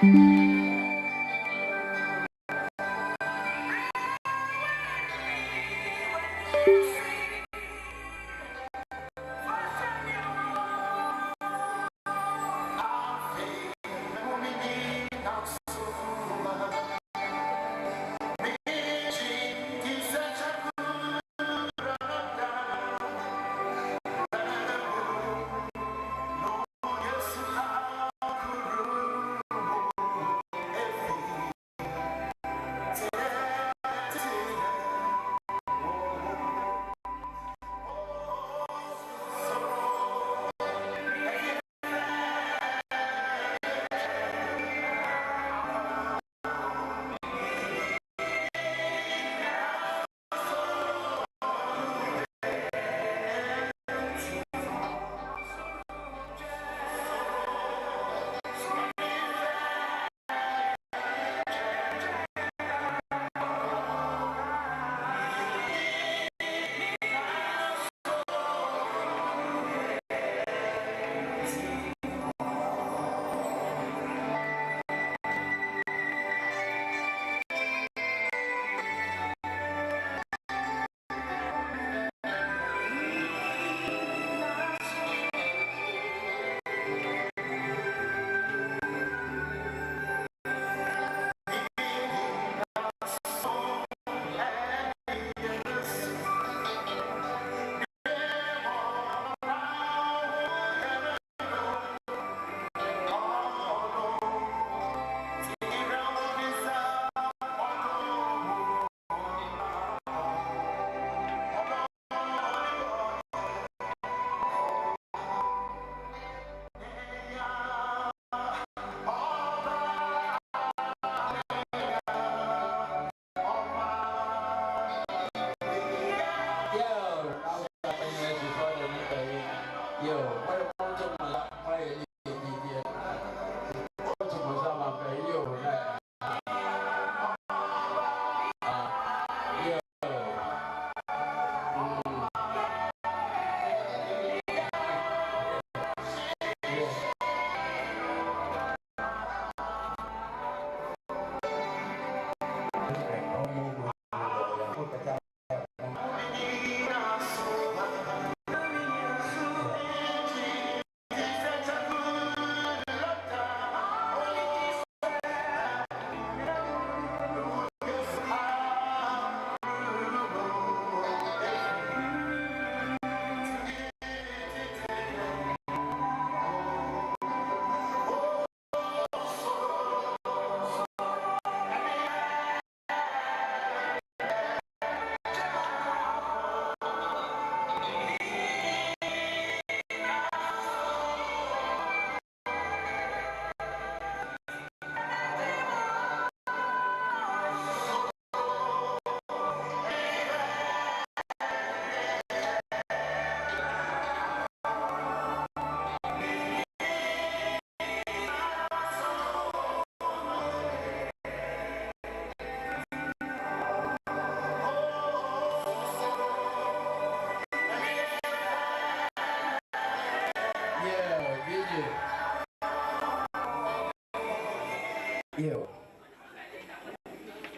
Yo.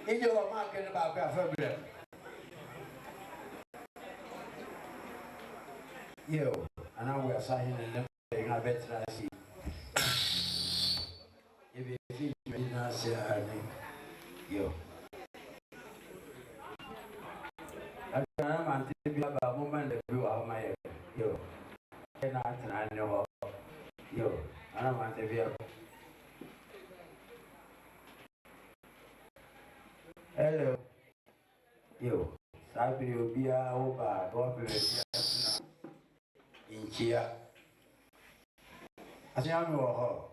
In your market about Café. Yo, and now we are signing and then I bet I see. If you feel me, I say, yo. I can't be about a moment that you are my yo. And I know yo, I don't want to be a hello. Yo, Sabi will be a over, go in cheer. As you know,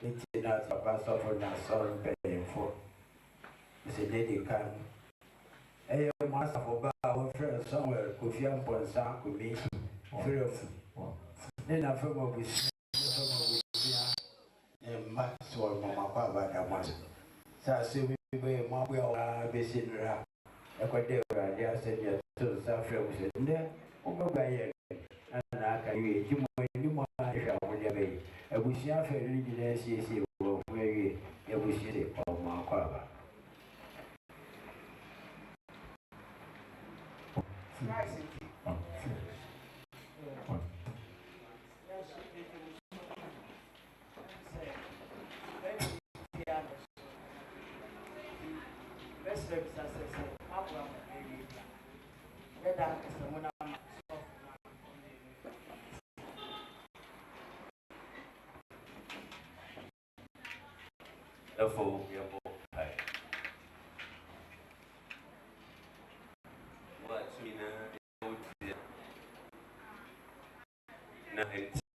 it's not a pass of a son paying for. It's a lady can. Hey, master for our friend somewhere, Kofi and Kumi, free of. Then I feel with Maxwell, Mamma Baba, that was. So I see we are basing her. Ecuador, I said, yes, to South Africa. There, over by and I can read you more, if I would have a Abusia Ferry did see where Abusia or Marquaba. Therefore, we are more high. What we know,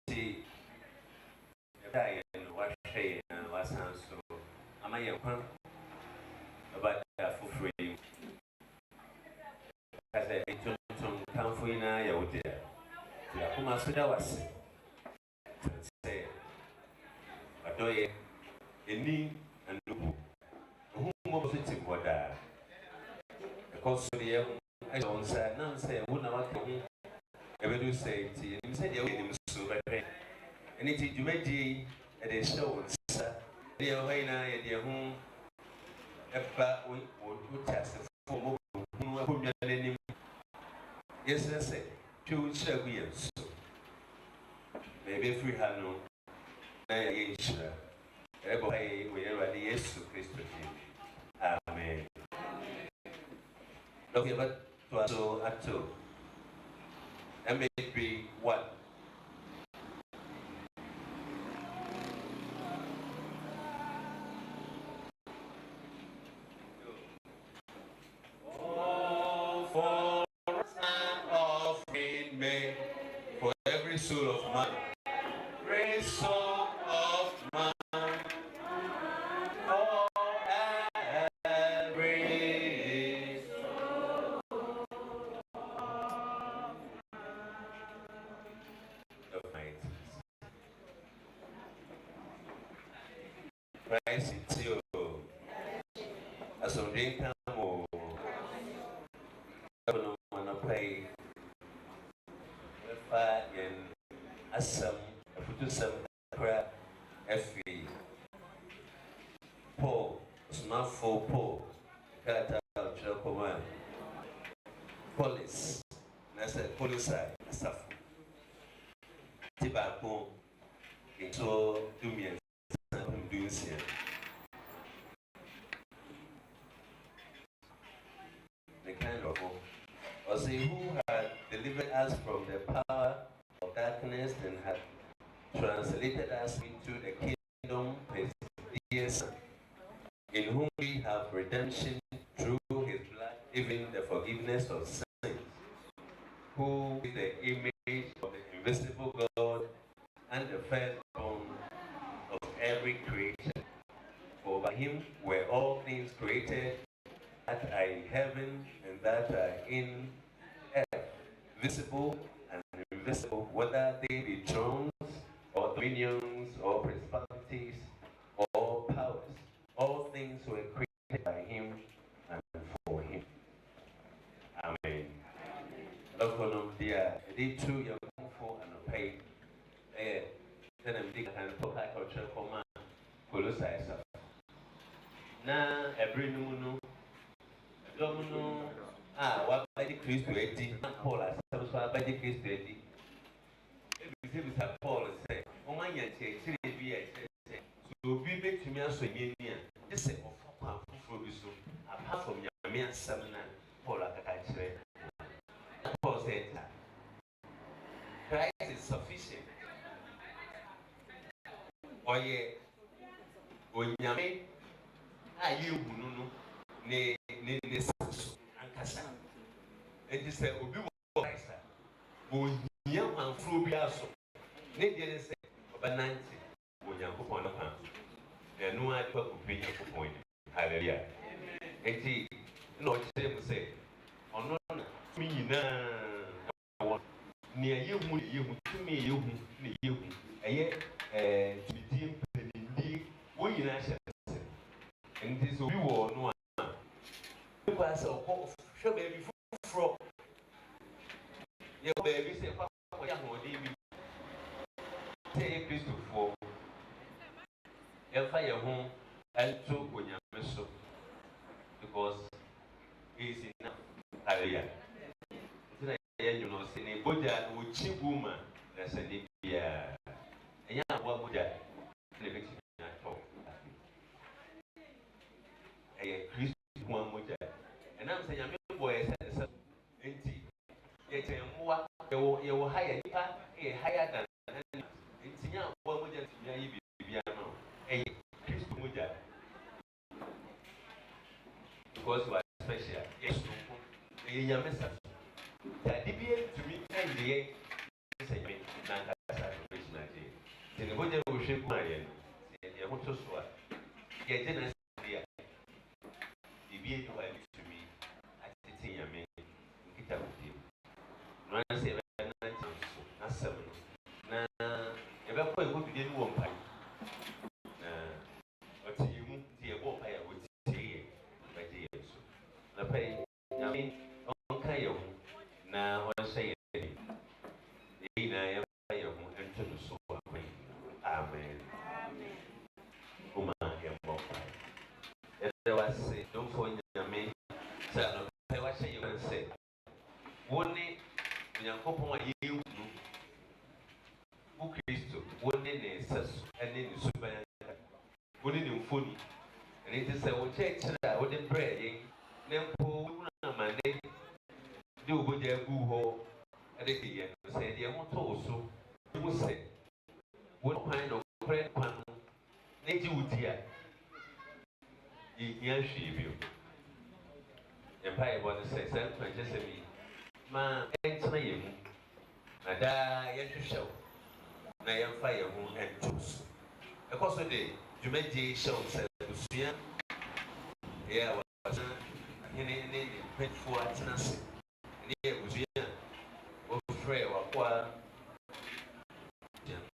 see, die and wash hay and was so. Am I a pump about that for free? As I don't come for you now, you dear. You are whom I said I was say, but do you need and do whom was it for that? Because I don't say, none say, wouldn't I want to ever do say, and said you him so very. Anything you may do at a show, sir. Dear Wayna, dear whom ever would test the form of whom you're letting. Yes, I say, two shall be so. Maybe if we have no, I sure. Everybody, wherever the yes to Christ. Amen. Okay, but to also at two. And maybe what? Oh, for offering me for every soul of man, every soul of man, oh, every of night. Christ is you. As on the income or no play fire and some put some crap FV Paul, smartphone Paul, Kata Chokoma, police, that's a police stuff. Tibacco into 2 million doing here. The kind of or say who had delivered us from the power of darkness and had translated us into the kingdom of his dear Son, in whom we have redemption through his blood, even the forgiveness of sins, who is the image of the invisible God and the firstborn of every creation. For by him were all things created that are in heaven and that are in earth, visible and invisible, whether they be thrones or dominions or principalities or powers. All things were created by him and for him. Amen. Love for them, dear. They too young for and pay. Then I'm digging and put back our church for man. Colossus. Now, every no. Domino, what by the Christ to 80, Paul, I suppose by the Christ to 80. If you have Paul say, oh, my young say, so be back to me as a union. This is apart from your mere seminar, Paul, I say. Paul said, Christ is sufficient. Oh, yeah, when Yame, are you, ne ankasa enti sɛ obi wɔ Christ a ohia manforo bi aso ne deɛ ne sɛ ɔbɛnante wɔ Nyankopɔn no kwan so ɛno ade kɔ kɔpɛ Nyankopɔn ni hallelujah enti na ɔkyerɛ mu sɛ ɔno na tumi nyinaa wɔ nea yɛhu ne yɛhu tumi yɛhu ne yɛhu ɛyɛ tumidie mpanimdie wɔn nyinaa hyɛ sɛ enti sɛ obi wɔ no a because of show baby fro. Your baby say, Papa, say Christopher, fire home and two when you're so because he's enough. Hallelujah. You know, saying Buddha would cheap woman that's a Libya. And yeah, what would that? A Christian one would that. And I'm saying, I'm boy, empty. Yet, you will hire higher than anything. One would just be a Christian would that because you are special. Yes, you are message. That deviate to me and the end. Say, the Buddha will shape my end. The Hoto Swat. Get in a idea. The beard to me. I think I may get up with you. Run 7 not 7. Now, if I put what we didn't want pie. But you won't see a walk I would say, my dear. The pay, I mean, on Kayo. Now, I say it. I am and to the soul. Amen. Uma yambo. There was say, don't for me. So, I was saying, you can say, one day, when you come on you, who Christo, one day, and then the super, one in funny. And it is a church that wouldn't pray, then pull my day, do what you go, and they say, they won't also, you say, what kind of prayer pan, nature would hear. Yes, she will. Empire was a sense, just a me. Ma, enter him. Ada, yes, you shall. I am fire moon and toast. A course of day, you may be shown, said Lucia. Yeah, was a painful attendance. Near Lucia, or frail or qua.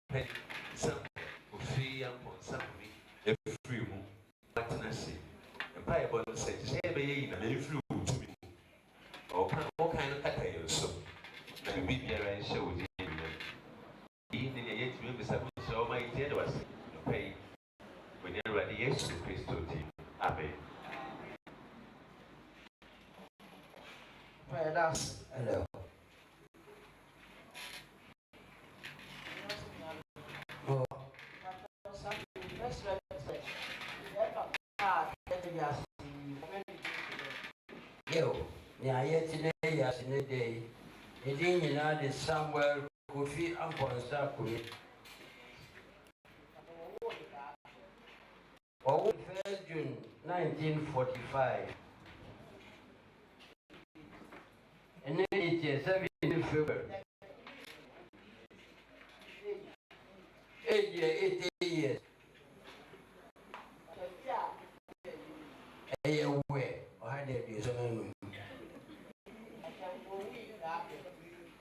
Pen, some, or free and some me, a free moon. Attendance. Empire was a sense, every in a flew to me. Or what kind of cat I so. And we be a show with you. Even yet, you will be supposed to my dear was pay when you're ready. Yes, to Christo. Amen. Well, that's hello. Oh. Yo, yeah, yet today, yes, in the day. It is somewhere Kofi and Ponsa Kumi. On 1st June 1945, and then it is 17 February. 80 years. A year away, or had it be so many.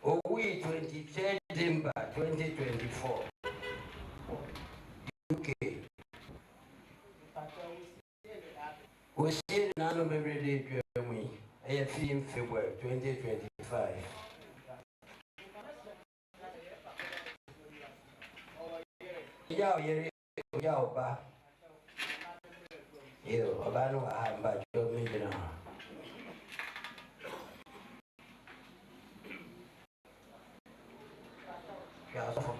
Oh, we 23rd December 2024. UK. We see none of every day to me. I have seen February 2025. Yao yeri yao ba. Yo, abano ahamba jo mijna. Yao.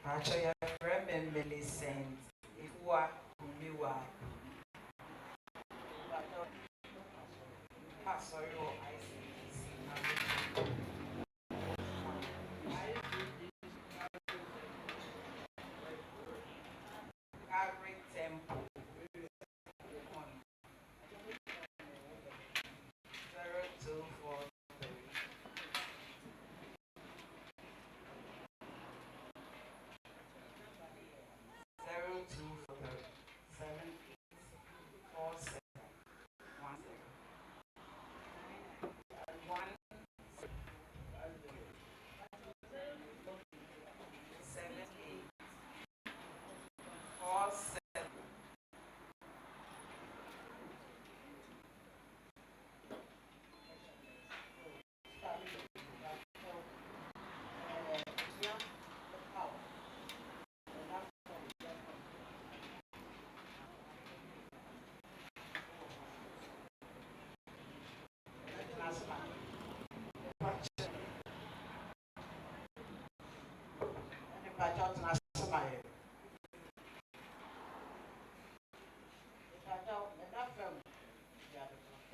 Actually, I remember Millicent. If you are Kumi, sorry, I see. Calvary Temple. 0243. 7847 1.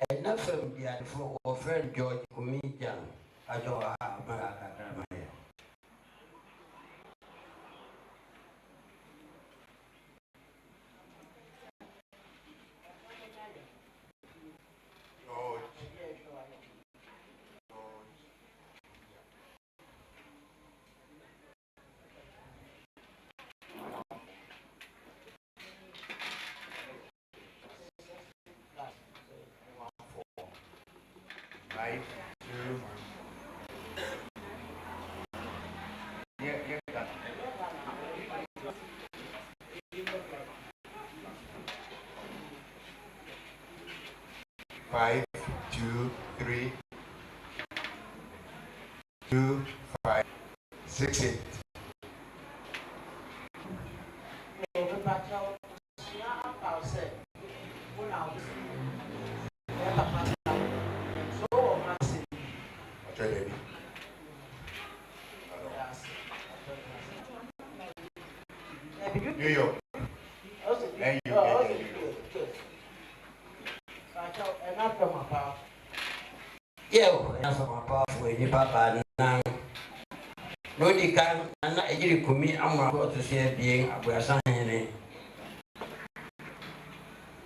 Enough of the for friend George Kumi Jan. I don't have my Five, two, three, 2, 5, 6, 8. New York. And you. Yo, enough of my powerful, you papa now. No, you can't, and I agree with me. I'm about to see being a Brasan.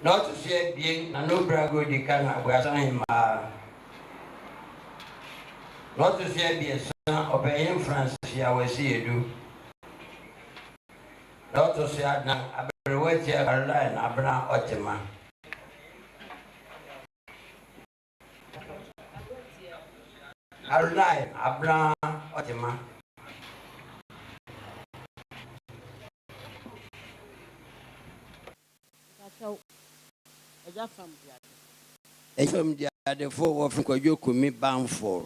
Not to see being a no brago, you can have Brasan. Not to see be a son of a young Francis, I will see you do. Not to see now, I better wait here, Caroline, Abra Otima. Caroline, Abra Otima. From the other 4 of you could me bound for.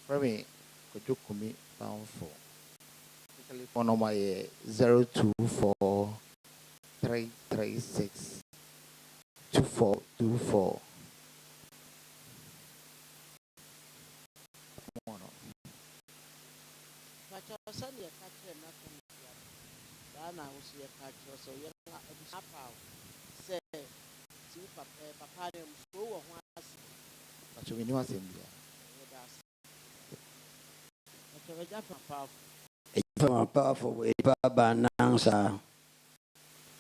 For me, could you Kumi bound for? Telephone number 024 336 2424. Powerful way, Baba Nansa.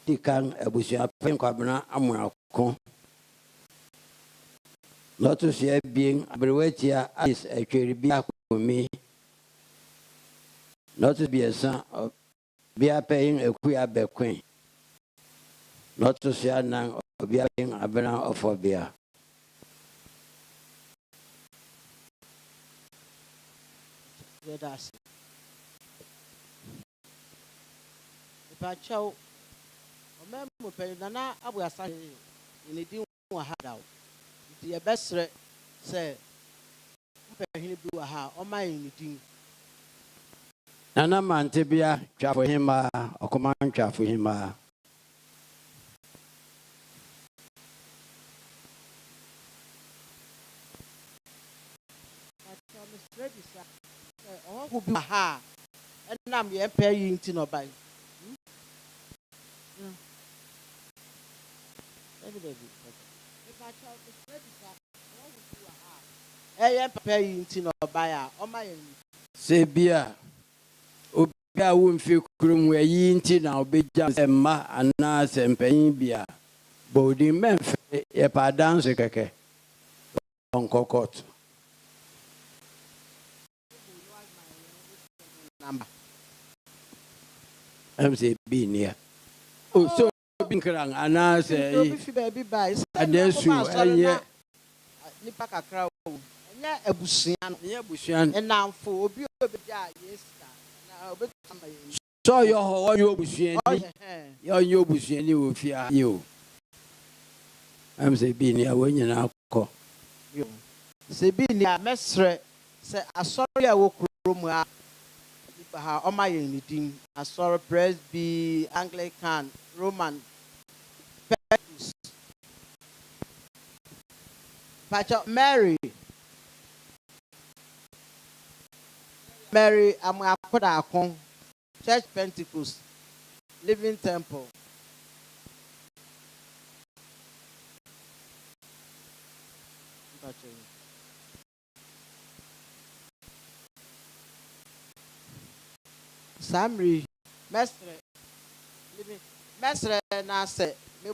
The Kang Abusuapanyin Kwabena Amuako. Not to see being Abusuapanyin is actually be a Kumi. Not to be a son of be a paying a queer queen. Not to see a nang of being a banner of a beer. Pacho, remember, Penana, Abuapanyin in the dim one had out. The best say, he blew a ha on my in the dim. Nana man tibia twa for him or command twa for him. Who be ha and I'm the empire in Tinobai. I am preparing to know by my Say beer. I won't feel room where ye inti now be just a ma and nas and paying beer. Body men, a pa dance keke. Uncle Cot. number. I'm say be near. Oh, so being crang and I say, baby buys. and there's you, and yet, Nipaka crowd. A Bushian, and now for yes. so your Bushian, your Bushian, you will fear you. I'm say be near when you now call. Say be near Mestre, say, I saw your room. ha oma ye ni din asoro Presby Anglican Roman Petrus Pacho Mary amakoda akon Church Pentecost Living Temple Pacho Samri Mestre living Mestre na se me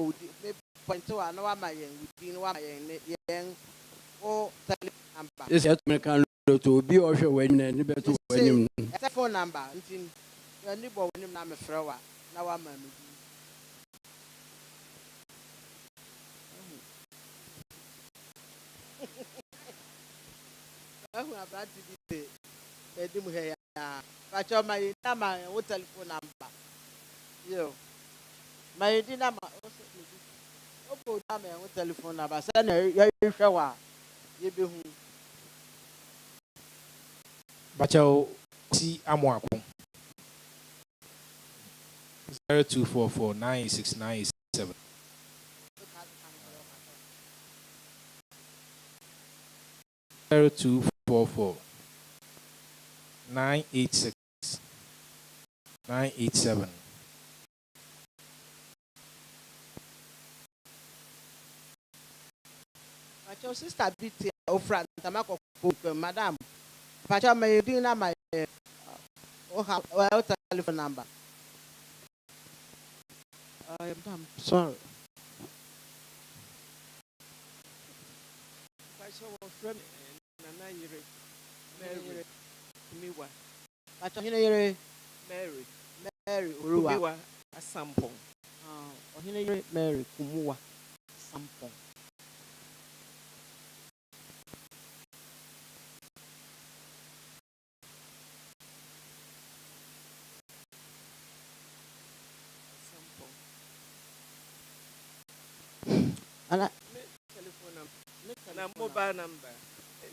point to na wa mayen within wa mayen yen o telephone number. Yes, yet me can to be or show when you better when you telephone number ntin your neighbor when na me frɛ wa na wa ma me. Ahu abati bi e mu he ya. Pacho my na wo telephone number. Yo. My dinner ma o da me wo telephone number. Say na ye hwɛ wa ye be hu. Bachao T Amwako 0244986987. 0244986987. Pacho sister BT o front tamako madam. Pacho my dinner my well telephone number. I'm sorry. Pacho was from Nana Yere. Mary. Kumiwa. Pacho hine Mary. Urua. Kumiwa. Asampong. Hine Mary Kumuwa. Sampong. And telephone number. And mobile number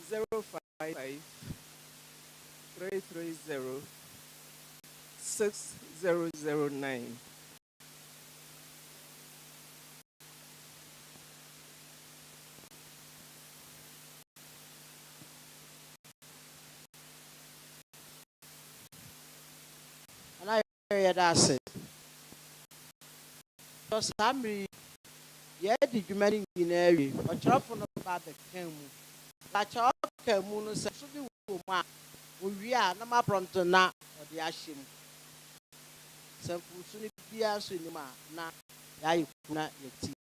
055 330 6009. and I hear that say. Because I'm yeah, did you manage in area? But you're from about the Kemu. But you're Kemu, so be woman. We are no more pronto na or the Ashim. Some soon be a cinema na ya kuna yeti.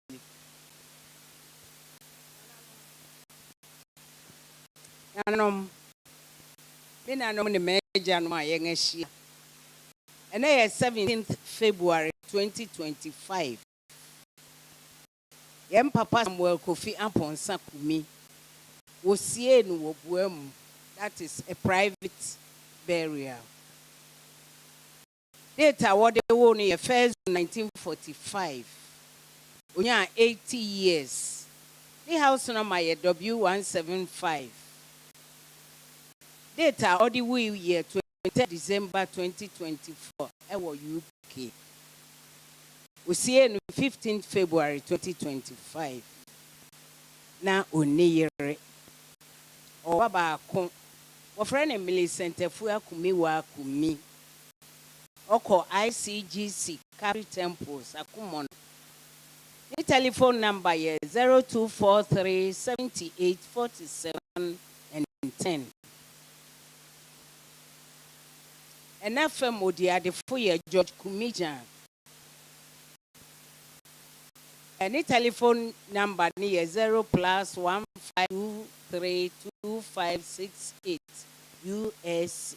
Me na no the major no my young she. And I 17th February 2025. Yem papa Samuel Kofi Amponsa Kumi. Wosie no wobuam. That is a private burial. Data what they won in first 1945. Onya 80 years. The house number W175. Data all the way year 20 December 2024. Ewo UK. We see on 15th February 2025. Na oniyere. Owa ba kon. Wo friend Emily Center Fuya Kumi wa Kumi. Oko ICGC Carry Temples Akumon. The telephone number is 0243 78 47 and 10. And FM Odia the Fuya George Kumijan. And the telephone number is 0+152325568 USA.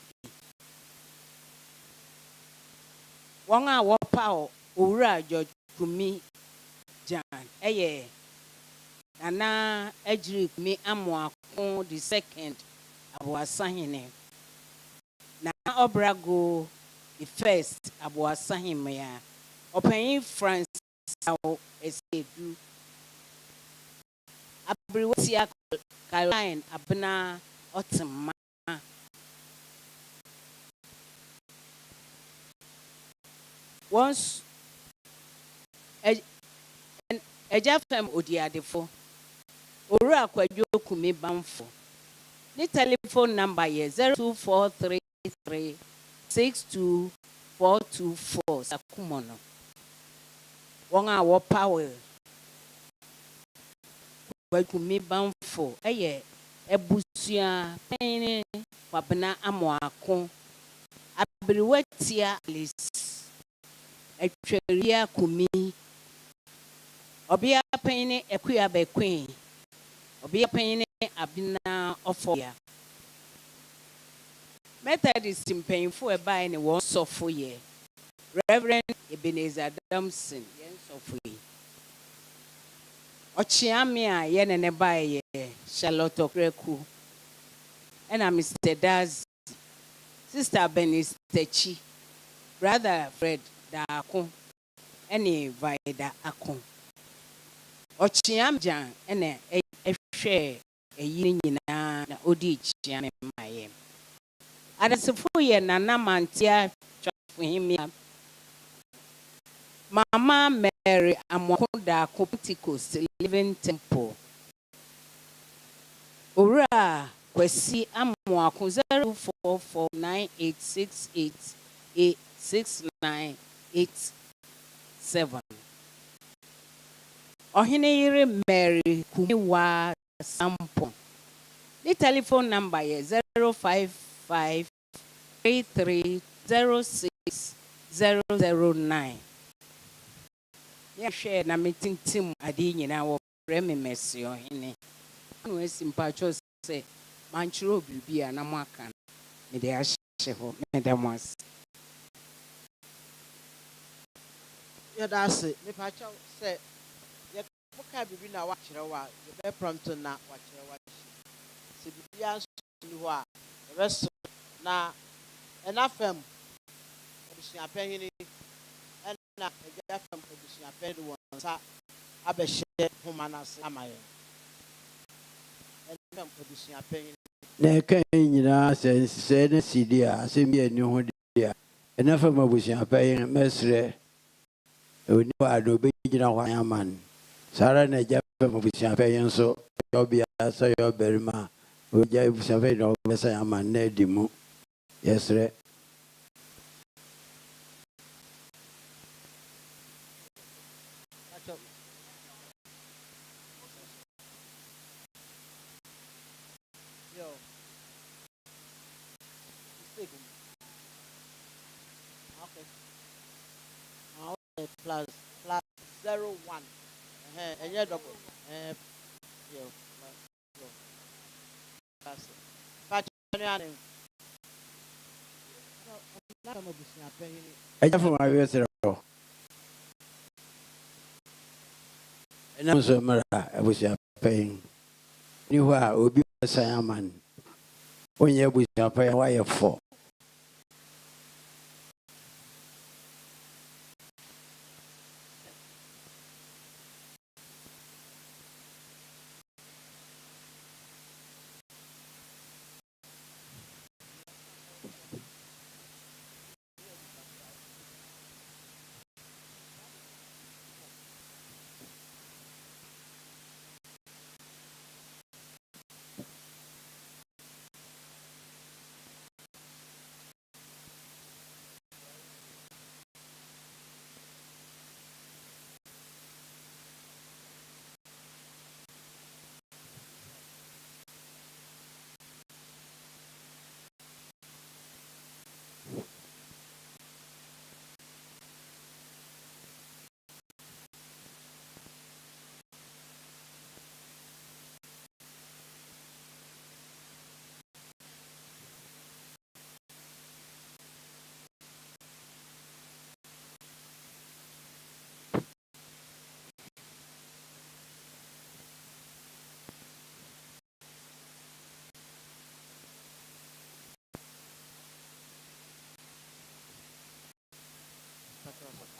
Wanga wapao Ura George Kumi Jan. Eye. Nana Ejri Kumi Amwakon the second Abuasahine. Na Obrago the first Abuasahime ya. Open France Esedu. Abriwasia Caroline Abna Otama. Once Eja fam odiadefo. Owura Kwadwo Kumi Bamfo. The telephone number is 02433 62424 Sakumono. Wonga wo power. Kumi Bamfo. Eye Abusuapanyin Wabena Amoako. Abiriwetia Alice. Etweria Kumi. Obiapanyin Ekuya Bequeen. Obiapanyin Abina Ofia. Methodist mpanyinfo eba ne won sofo ye. Reverend Ebenezer Adamson yen sofo ye. Ochiame a ye ne ba ye Charlotte Okreku. And Mr. Daz, Sister Benis Techi, Brother Fred Dako, any Vida Akon. Ochiam Jan ene share a yin na odi chiame maye. Adasifo ye nana mantia for him. Mama Mary Amokoda Pentecost Living Temple. Ora Kwesi Amwako 044986886987. Ohineyire Mary Kumiwa Sampo. The telephone number is 05533060009. Share na meeting team adi nyina wo frame mercy ohene. No esimpacho say manchiro bibia na mwaka me de ahye ho me de mwas. Yeah, that's it. Me pacho say ye boka bibi na wa kire wa ye be prompt na wa kire wa se bibia so ni ho a ye be so na enafem obusuapanyin na eja fam obusuapanyin won sa abehye humanase amaye enafem obusuapanyin na kan nyina se na CD a se mi ani ho dia na fa mabusuapanyin mesre oni wa do be nyina ho aman sara na ja fa mabusuapanyin so obia so yo berima o ja busuapanyin no be sa aman na dimu yesre. plus 01 and yeah double yo plus but Eja fa ma wesre ho ena so mara abusuapanyin ni ho a obi sa aman onye abusuapanyin wa ye fo.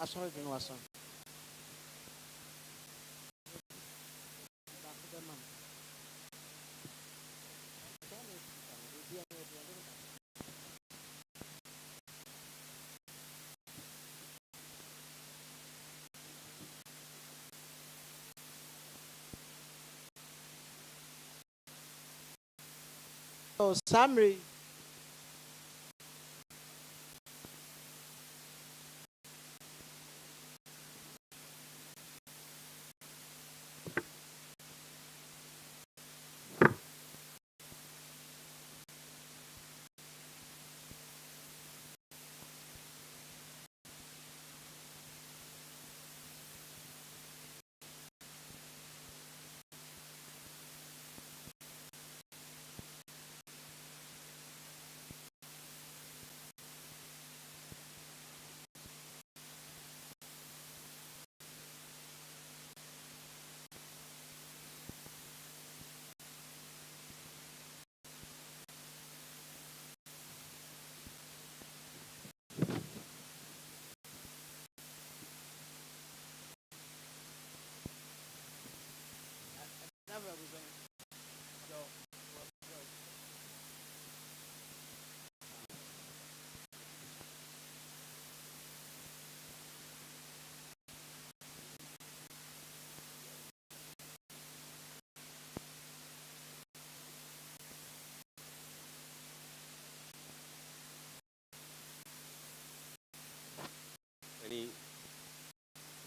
Asol din wason So summary.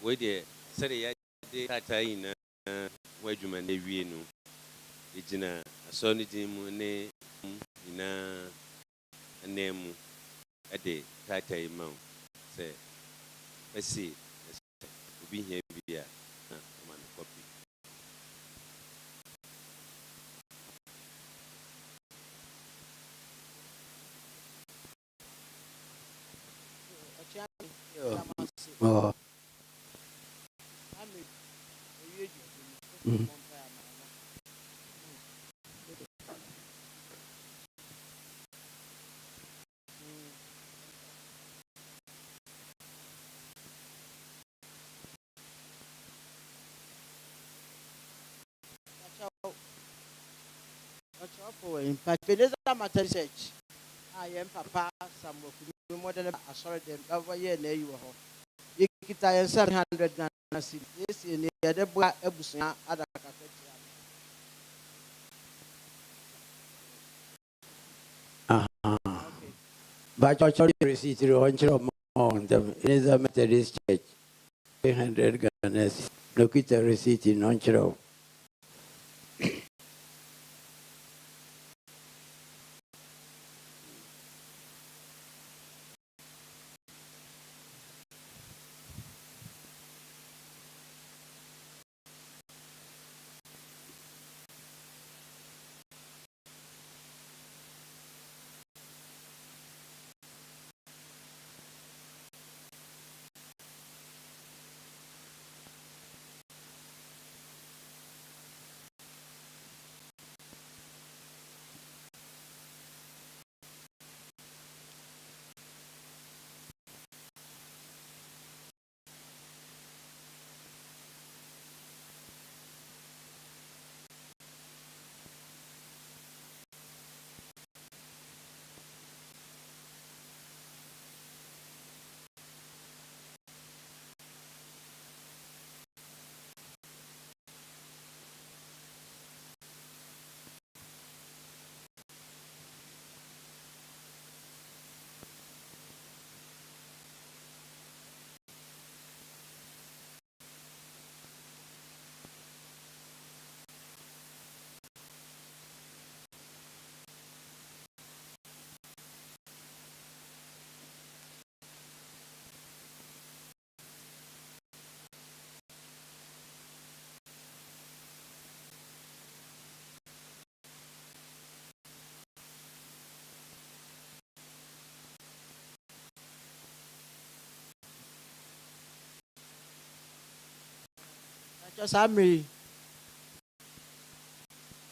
Where the Saturday Tatain, where you man, no. It's in a sonny in a name at the Tatai Mount. Say, let's see, we'll be here via copy. Oh. In fact, Veneza Matter Research. I am Papa, some of more than a sorry them over here near you. You get 700 Ghana cedis. Yes, in the other Abusuapanyin other But actually, receipt on the Veneza Methodist Church, 300 Ghana. Look at the receipt in Onchero. just summary.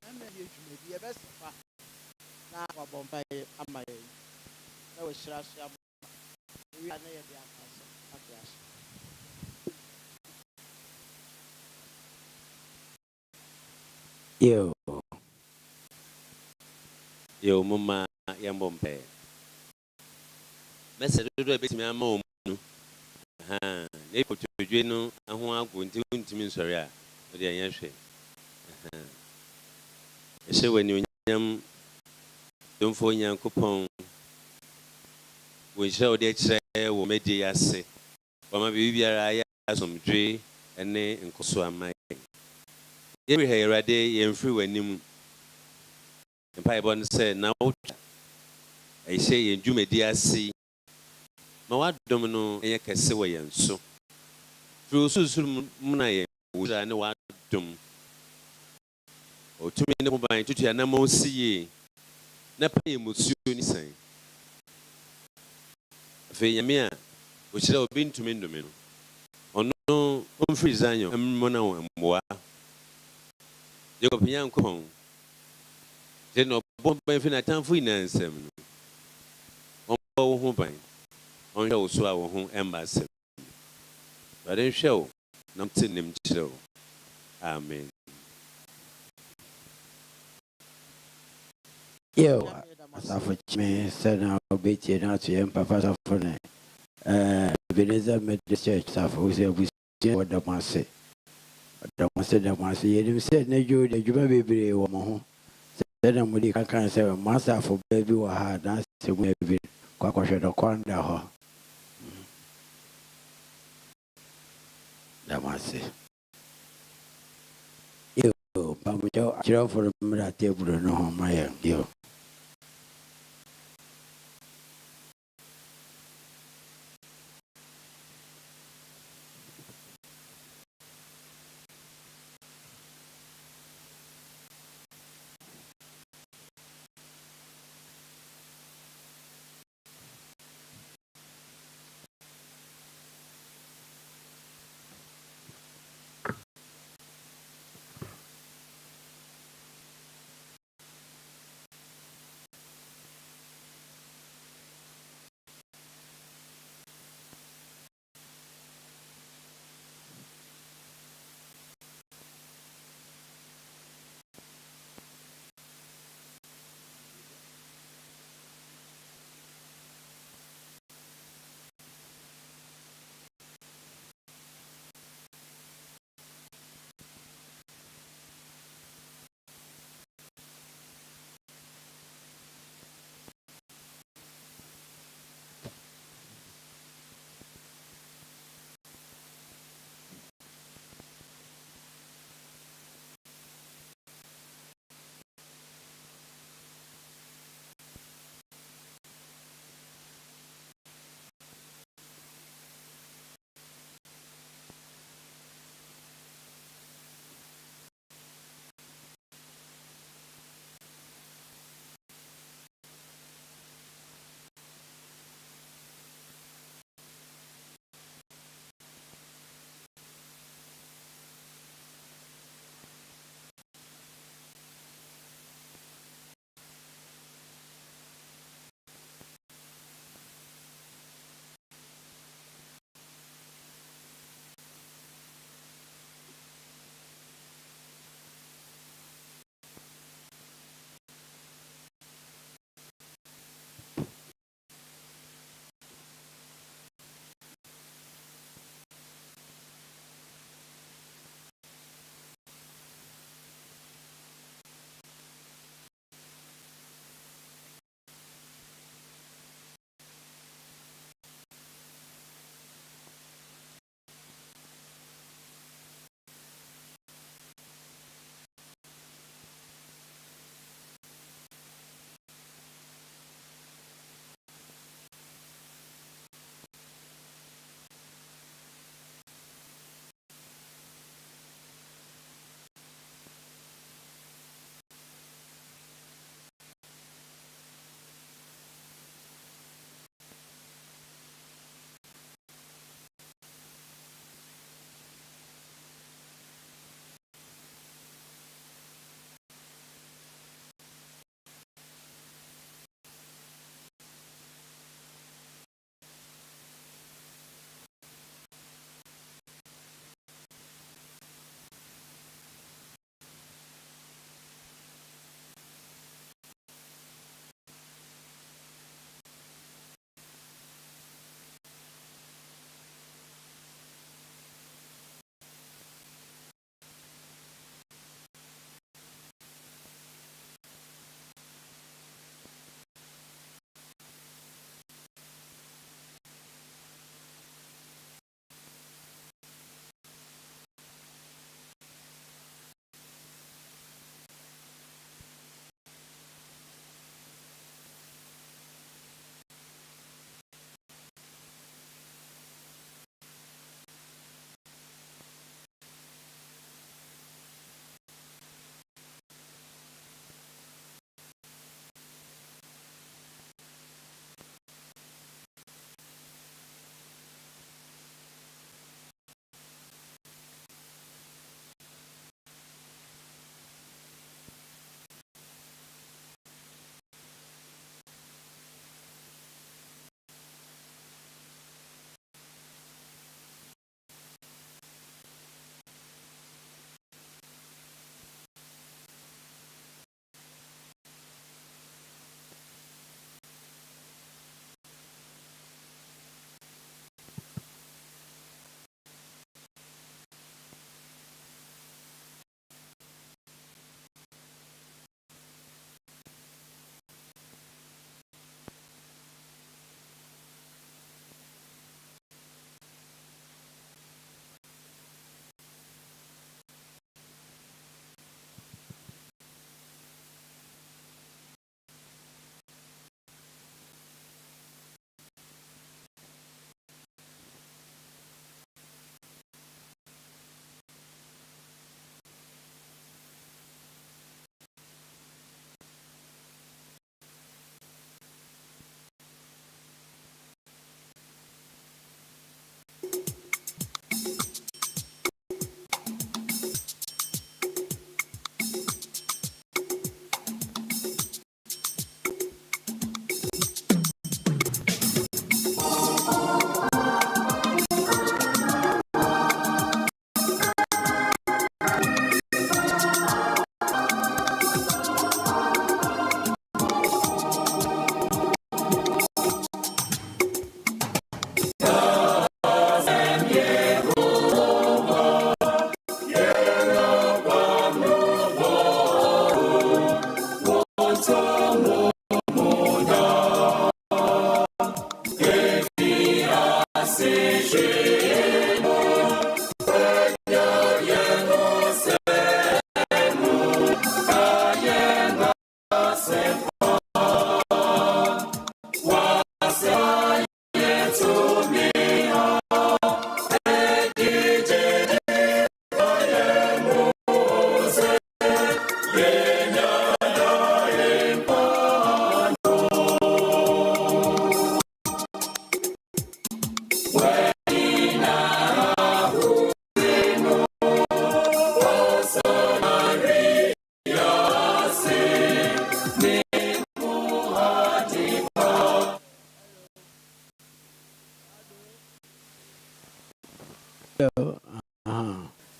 I'm a best now about by Amay. That was Shasha. We are near the answer. Yo, Mamma, young Bombay. Message to a bit me a moment. They put you know, and who are going to me, sorry, but they are. So when you Domfo Nyankopɔn wo nhyira wo de kyerɛ wo mɛdi ase. Wama biribiara ayɛ asomdwe ne nkoso ama yɛn. Yɛhwɛ Awurade yɛmfiri w'anim. Mpaebɔ no sɛ na wotwa ɛhyɛ yɛn dwumadi ase. Ma w'adom no ɛyɛ kɛse wɔ yɛn so. Firi wo sunsum mu na yɛn wo nhyira ne w'adom. Otumi ne ho ban tutu na ma osi yie. Na pa yɛn musuo ni sɛn. Afei Nyame a wohyira obi ntumi ndome no. Ɔno ɔmfiri Zion mmɔ na mmoa. Jacob Nyankopɔn gye na ɔbɔ ban fi n'atamfo nyinaa nsam no. Ɔmbɔ wo ho ban. Ɔnhwɛ wo so a wo ho ɛmba asɛm. Awurade nhwɛ wo na mte nim kyerɛ wo. Amen. Yo, asafo chime sana obeti na to yem papa safo ne Ebenezer Methodist Church safo se abusuapanyin wadamase yenim se na jo de djuma bebre wo mo ho se na mo di kan se masafo ba bi wo ha na se mo bebre kwahwe do kwanda ho damase yo pamu jo chiro for mra table no ho maye yo.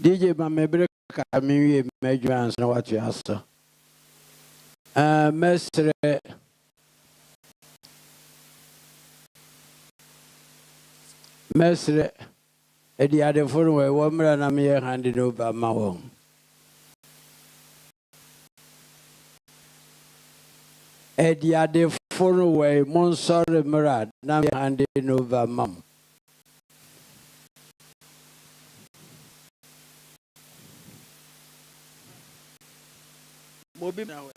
DJ Mamebre Kami Majors know what you asked. Mesre, Eddie had a phone where one man and me handed over my own. Eddie had a phone where Monsieur Murad, now handed over mum. Mobi na we.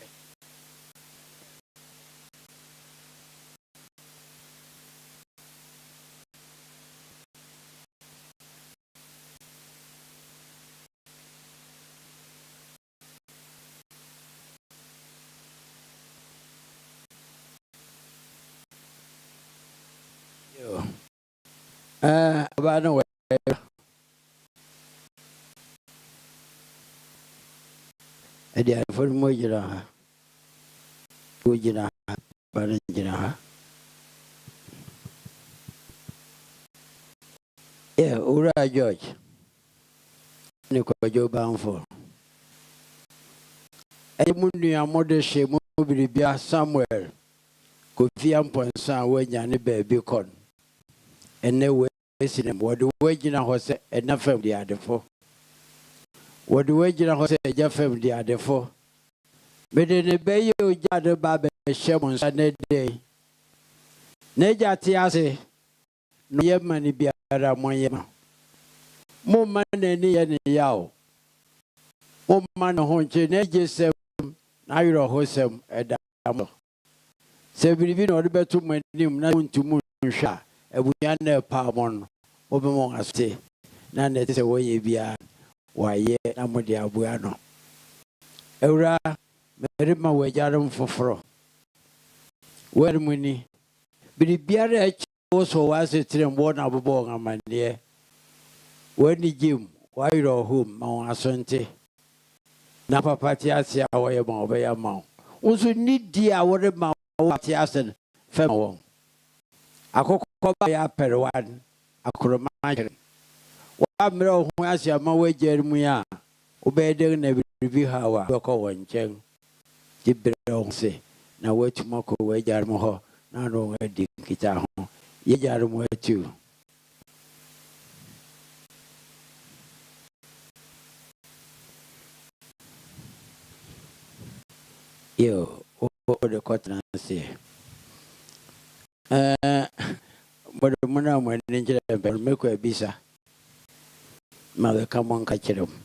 About no way. Eddie had a phone Mojina. Ujina, Baranjina. Yeah, Ura George. Nico Joe bound for. A mundi a modest mobile be somewhere. Kofi Amponsan when Yanni baby con. And they were listening what the wager was enough of the other four. What the wager was a Jeff of the other four. But in the bay, you gather Babbe Shemon Sunday day. Neja Tiase, no Yemani be a Moyema. More money than any yaw. More man honche, Neja 7, Nairo Hosem, a damo. 7 or better my name, not to Moonsha, a Wiana Palmon, Obamon Asti. None is a way be a why ye, Amodia Buano. Eura. Merima wajarum foforo. Where money? Be biara also was a trim one above a man dear. When the Jim, why or whom, Mount Asante? Napa Patiasia, away among by a mount. Also need dear whatever Mount Patiasan, Femo. A cocoa by a per one, a cromagin. What mirror who has your Mawe Jeremia? Obey the never review how I go and chang. Jibber say, now wait to mock away Jarmo, now no wedding guitar home. Ye Jarmo too. Yo, oh, the cotton say. But the money when ninja and make a bisa. Mother, come on, catch them.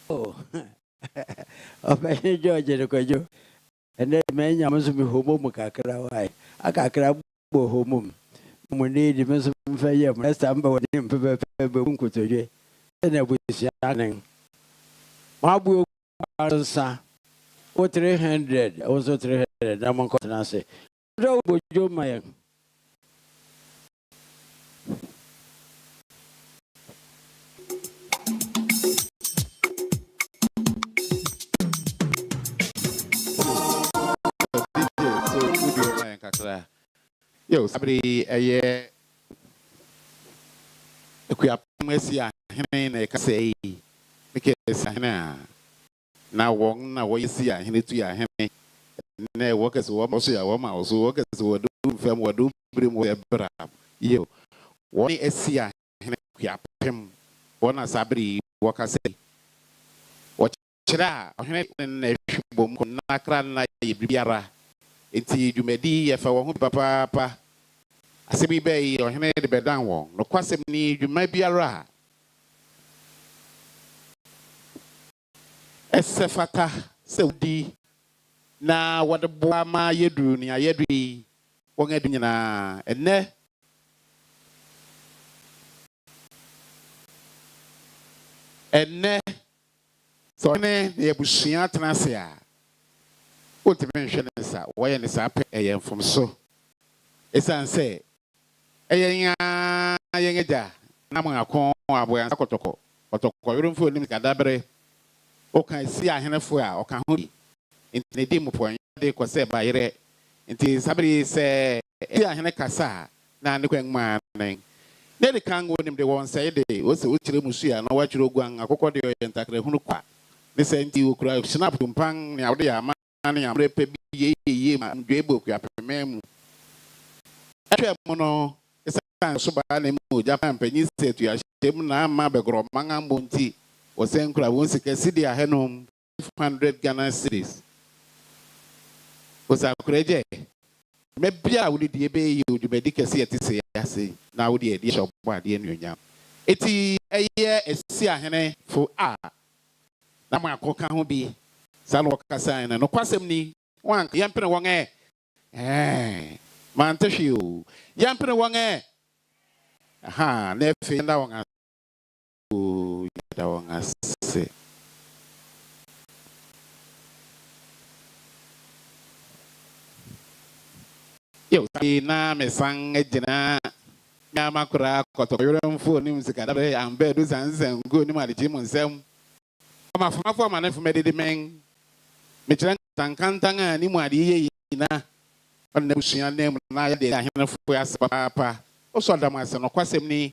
Oh, George and Kojo. And then many must be homo Kakra. I can't home. When need the Miss Fair, last time about him, Bunko to you. And I was young. Mabu, sir. What 300, also 300. I'm on cotton. I say, no, Joe, my. Yo, sabri aye ekuya pamesi a hene na ka sei. Meke sa hene a na won na wo yesi a hene tu ya hene. Na wo ka so wo so ya wo ma so wo ka so wo do fam wo do brim wo ebra. Yo, wo ni esi a hene ekuya pem. Wona sabri wo ka sei. Wo chira hene na hwibom ko na kra na yebiara. Enti dwumadi ye fa wo ho papa. Asemi be ohene de bedan won no kwasem ni dwuma biara esefata seudi na wode boa ma yedu ni ayedui won adu nyina enne so ne ye busua tenase a o te ben hwe ne sa wo ye ne sa pe eye mfom so esan se eye ngeja na mo akon aboya kotoko yorumfo nim kadabre o kan si ahenefo a o kan ho intidi mo pon de ko se ba yere inti sabri se si ahene kasa na ne kwen ma nen ne de kan go nim de won se de o se o kire musu ya na wa kire oguan akokọ de yentakre hunu kwa ne se nti o kura snap tumpan ne awde ya ma ne amre pe bi ye ma ndwebo kwa pememu atwa mo no so ba na mu Japan penyi setu ya shem na ma begro manga monti o se nkura won sika sidi ahenom 500 Ghana cedis o sa kureje me bia wudi die be yi odi be dikese yete se ya se na wudi e die shop ba die nuonyam eti eye esi ahene fo a na ma akoka ho bi sa no kasa na no kwasem ni wan yampere won man tashio yampere won aha nefe nda won ase yo na me sang ejina na makura koto yoren fo ni musika da be ambe do sansen go ni ma de ji munsem ma fo ma na fo medede men me kiran tankantanga ni mu ade ye na on na busua na mu na ya de ahene fo ya papa o so da ma se no kwasem ni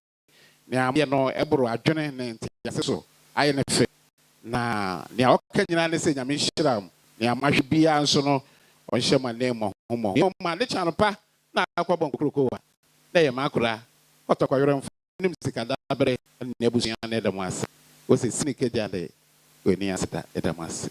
am ye no eburu adwene ne ntiase so aye ne fe na ne oka nyina ne se nyame hyiram ne amahwe bia nso no on hye ma ne mo homo ma ne chan pa na akwabon kukuruko wa na ye makura otokwa yoro mfu nim sika da bere ne busua ne da mo ase o se sinike jade o ni asita e da mo ase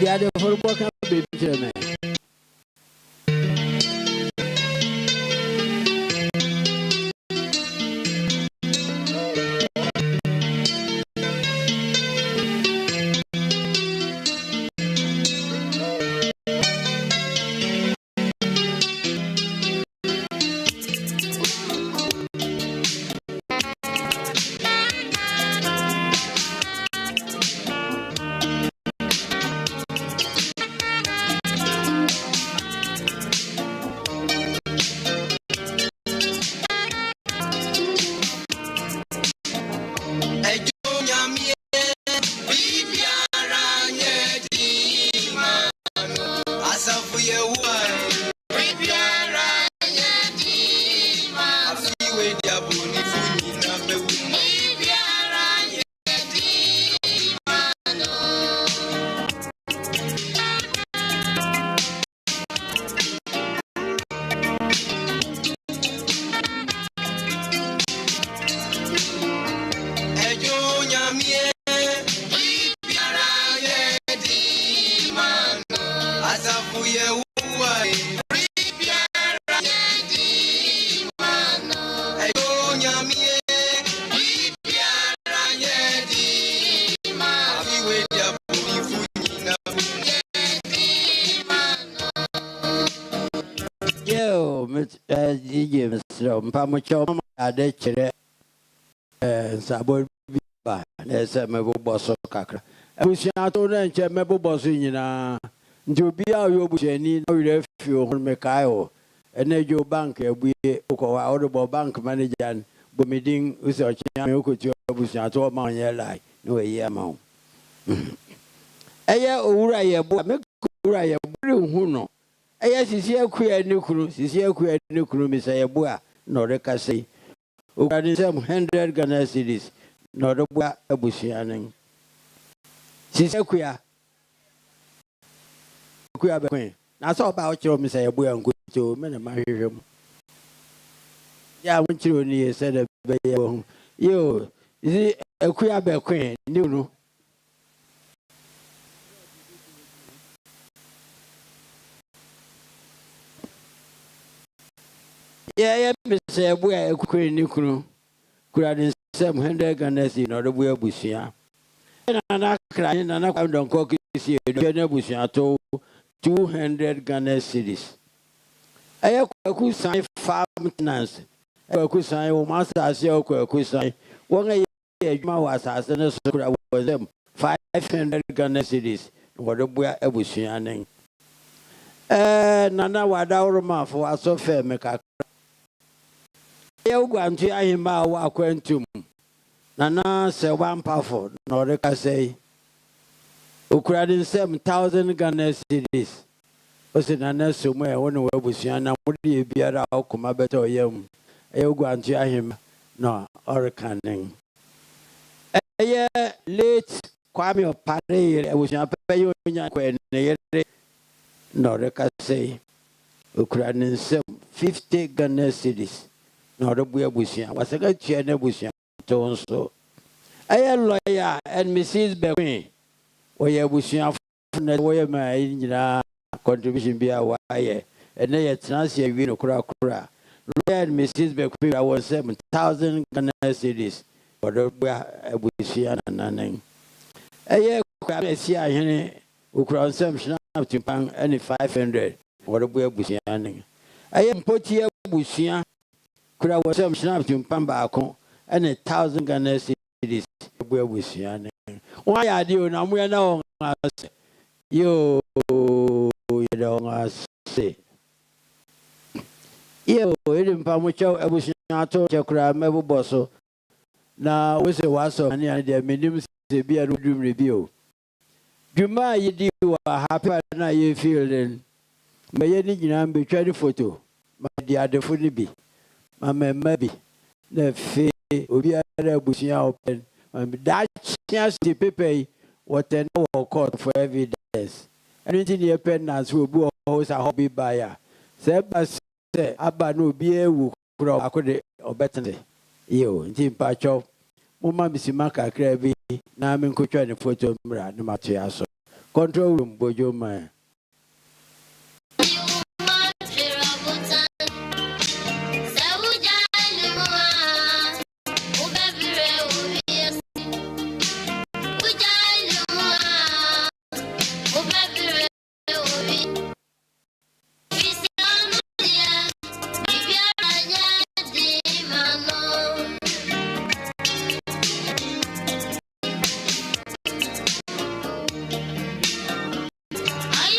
The other for work baby German. DJ Mr. Mpamucho, Adechere, Sabo Biba, there's a Mebo Bosso Cacra. I wish I told them, Mebo Bossina, to be our Yobucheni, no refuge on Mekaio, and Nejo Bank, we audible bank manager and Bumiding, with a Chiamoko to Yobucha, to Mania, no yammo. Aya Uraya, make Uraya, Bruno. Yes, is here queer nucleus, is here queer nucleus, Miss Ayabua, nor a cassay. Who had some 100 Ghana cities, nor a boa Abusianing. She's a queer queen. Now, so about your Miss Ayabua and good to men and marry him. Yeah, I went to near said a baby. You, is it a queer queen? You. Yeah, Miss Abuya, a queen nucleus. Could have 700 Ghana cities, nor the way Busia. And I'm crying, and I'm don't cook this year, Busia to 200 Ghana cities. I could sign farm tenants. I could sign master as your could sign. 1 year, my was as an associate was them 500 Ghana cities, what the boy Abusianing. Nana Wadaurama for us so fair, make a go and hear him out quentum. Nana say 1 powerful, nor the say. Ukraine 7,000 Ghana cities. Was in an somewhere when we was young, and would be a outcome better yum. You go and hear him, no, or canning. A year late, Kwame of Paris, I was not paying when nor the say. Ukraine 50 Ghana cities. Nor the boy Busia was a good chair, Busia. So I am lawyer and Mrs. Bequin. Where Busia from the way my contribution be a wire, and they transfer Vino Kura. Lawyer and Mrs. Bequin, I was 7,000 Ghana cities for the Busia and Nanning. A year, I see I hear Ukran some snap to pang any 500 for the boy Busia. I am put here Busia. Could I was some snap to Pambacon and 1,000 Ghana cities where we see. Why are you now? We are now you don't say. You didn't Pamucho, I was not told you crab, Mabel Bosso. Now, was a was so many idea, medium to be a room review. You might do a happy now you feel then. May any be trying photo, my dear, the food be. Maybe the fee will be a Busia open. That chance to pay what an hour court for evidence. Anything the appendants will be a house a hobby buyer. Sebas say, Abba no be a who grow a could or better. You, Jim Pacho, Mumma Missimaka Crabby, Namin could try the photo, no matter. Control room, Bojo man. I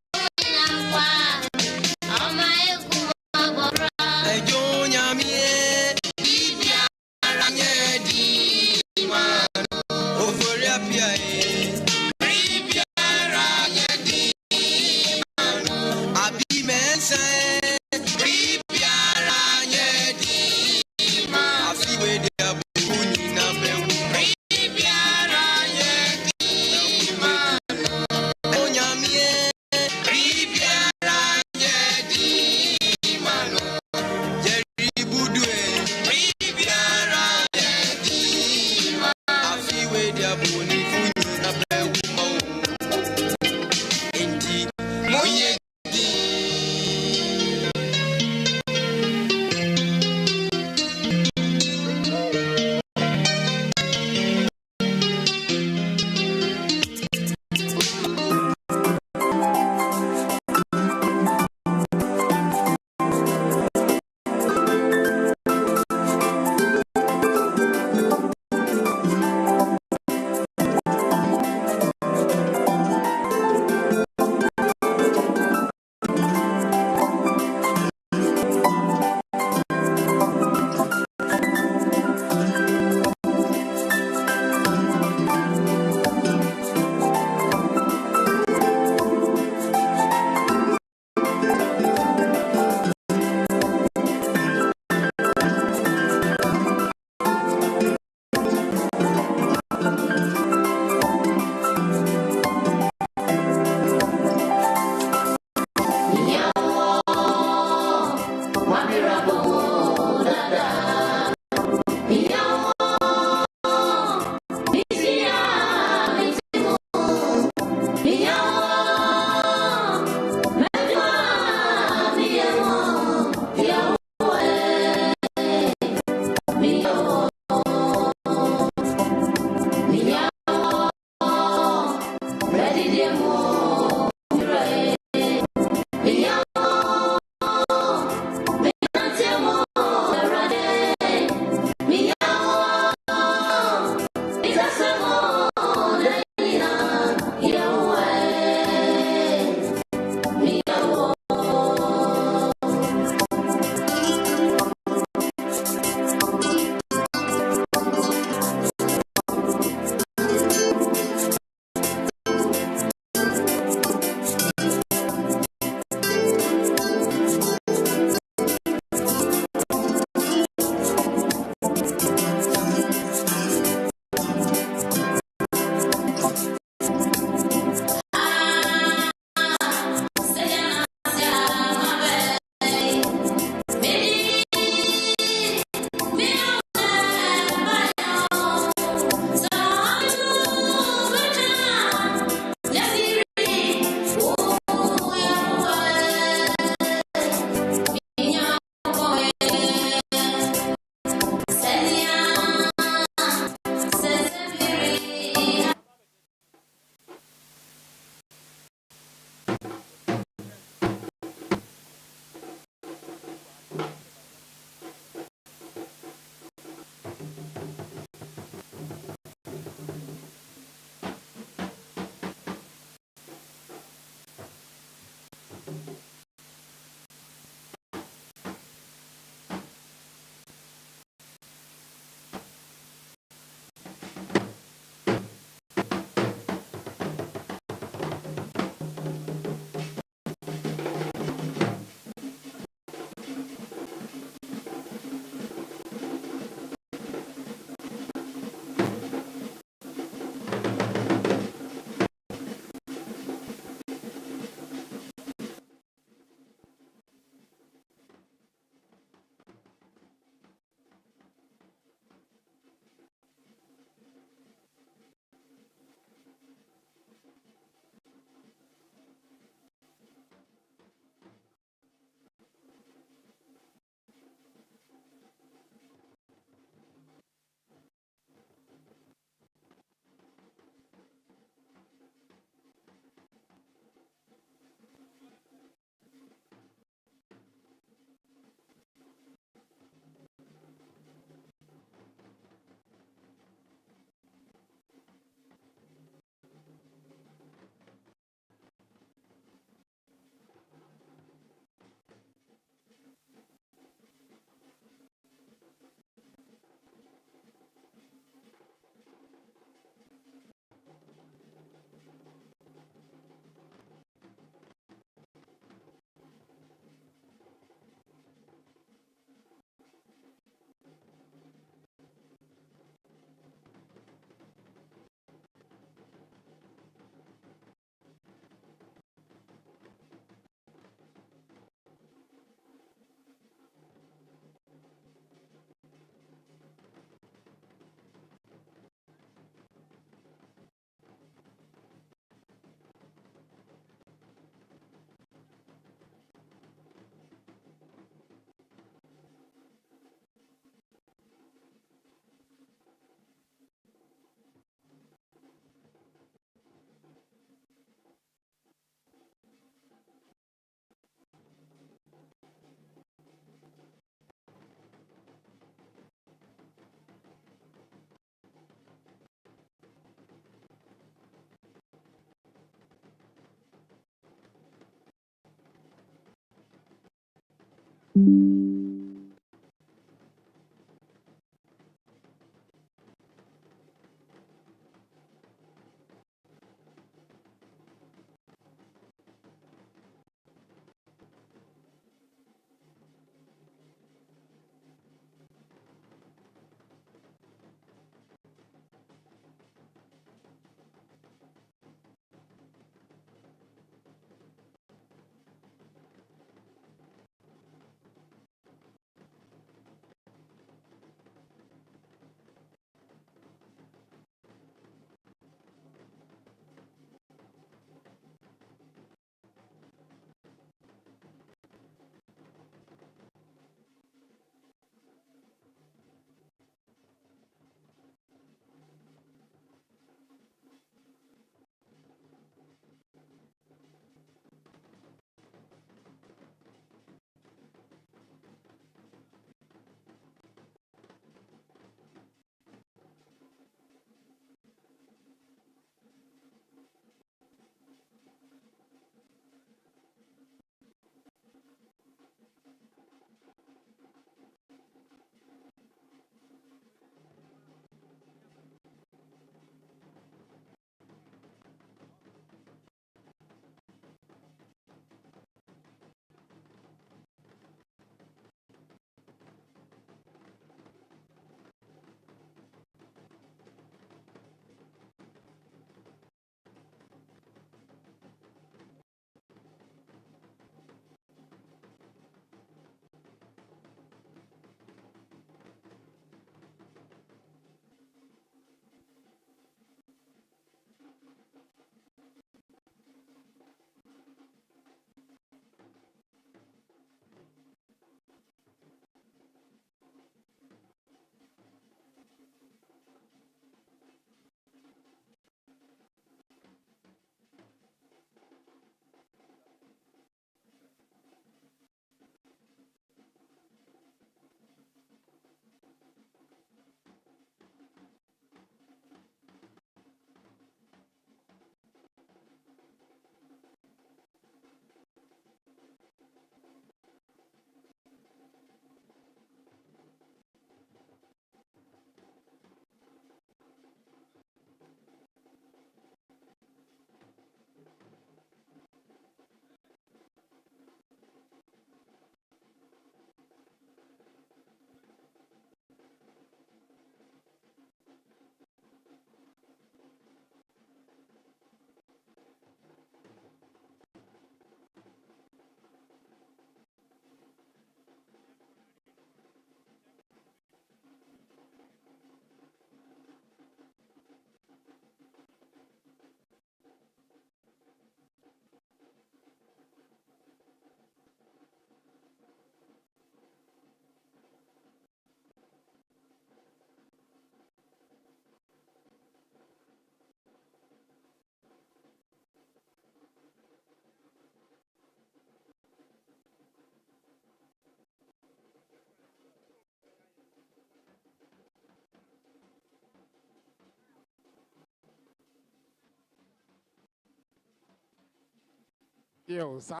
Yo, sorry,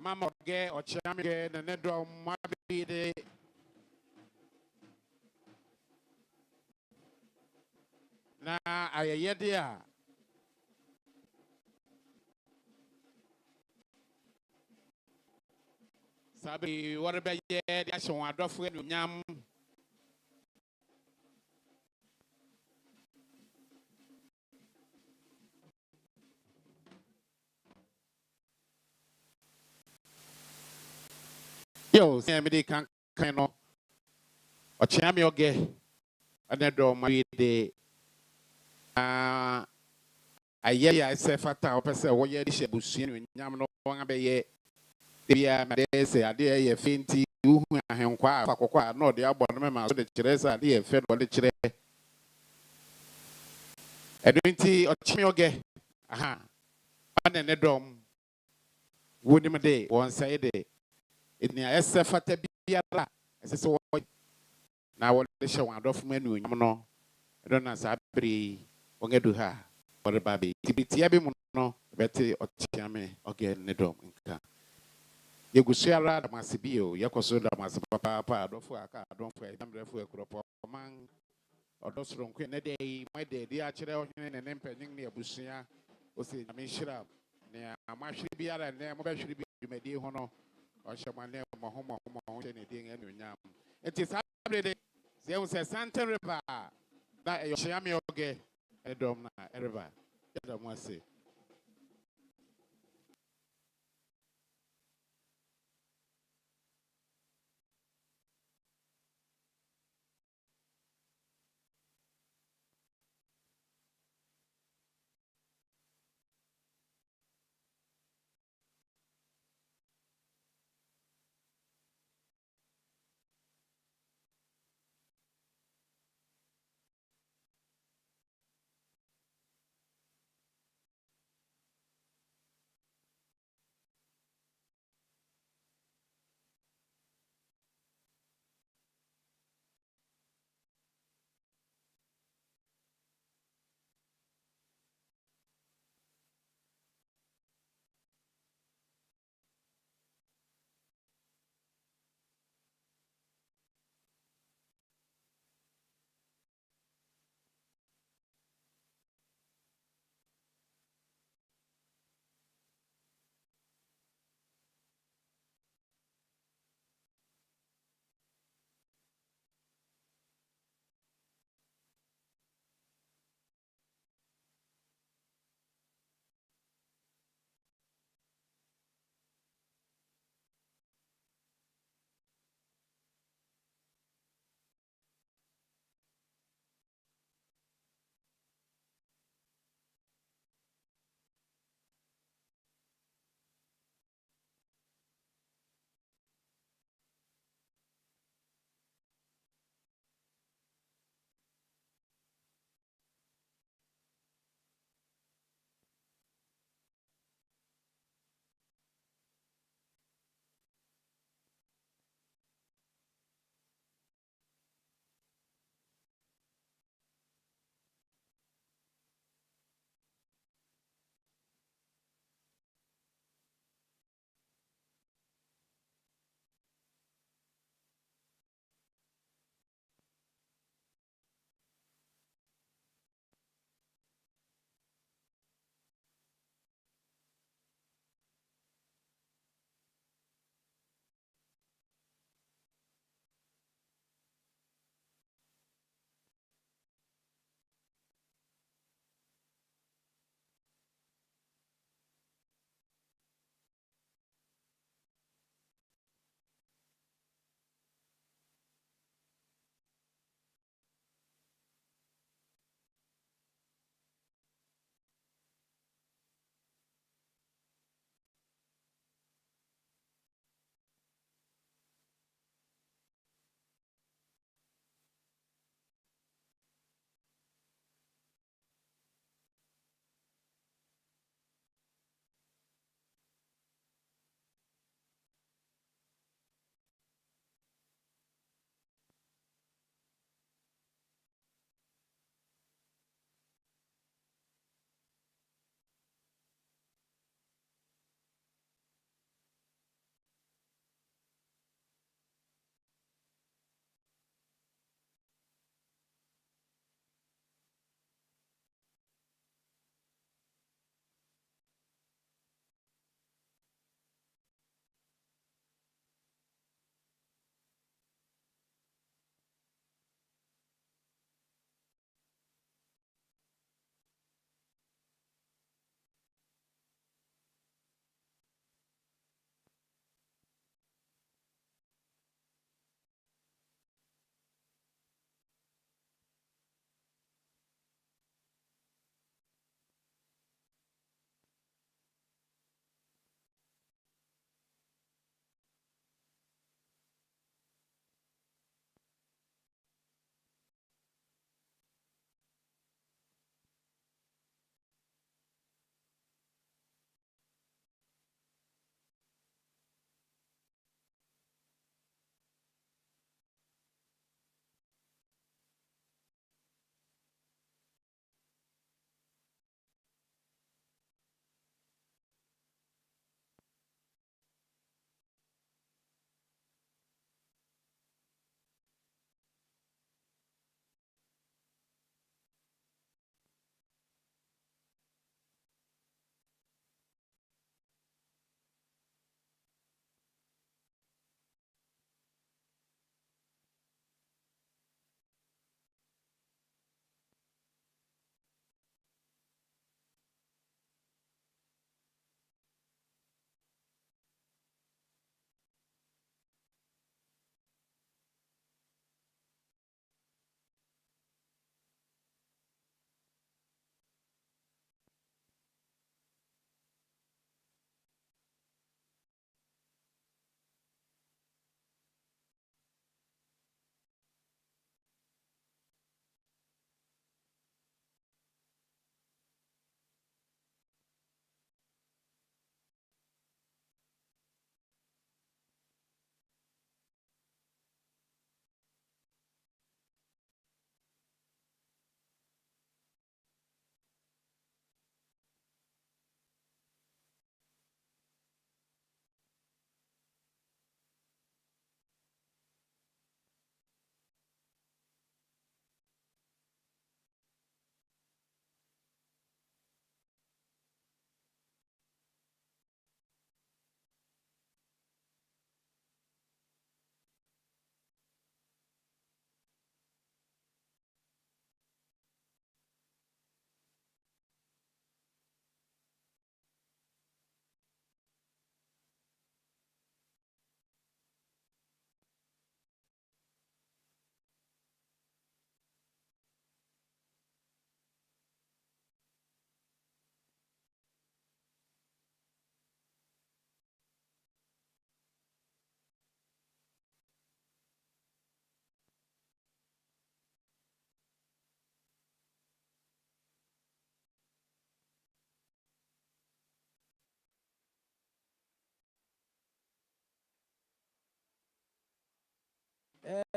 Mama Gay or Champion, and Nedro Mabide. Na ayayedia. Sabi, what about ye? The action one drop when you yam. Yo, Sammy can no. Or Champion Gay, and Nedro Mabide. I say fata or person, what ye dish Abusuapanyin, yam no one be Bia Madese, a dear ye fainty, you and quite no, the abonnement, so the Teresa, dear fed or the chile. A 20 or Chimioge, aha, and then a drum. Would him a day, one side day. It near Sefata Biala, as it's all. Now, what the show and off menu, you know. I don't know, Sabri, or get to her, or the baby. Tibiabi, no, Betty or Chiame, or get in the drum. Yegusiara Damasibio, Yakoso Damasapa, Adolfo, Adolfo, Namrefu, Kropoman, or Dosron Queen a day, my day, the Archer and Empening near Busia, was in Mishra, near Mashibiara, and there should be Medi Hono, or Shamane, Mahoma, and Yam. It is Saturday, there was a Santa River, that a Shamioge, a Domna, a river. I must say.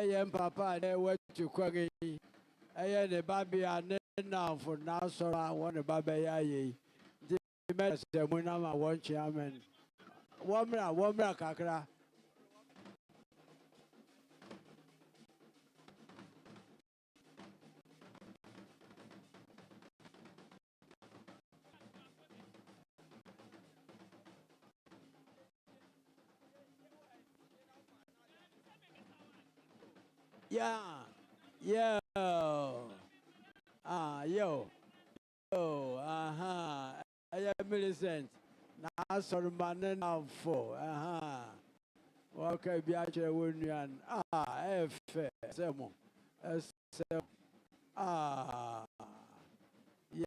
Yam papa, they went to Quaggy. I the baby and now for now, so I want a baby. The medicine when I'm a one chairman. Woman, Kakra. Yeah, yo, yo, I am Millicent. Now, sort of man now for, okay, be actually union. F, Samo, yeah,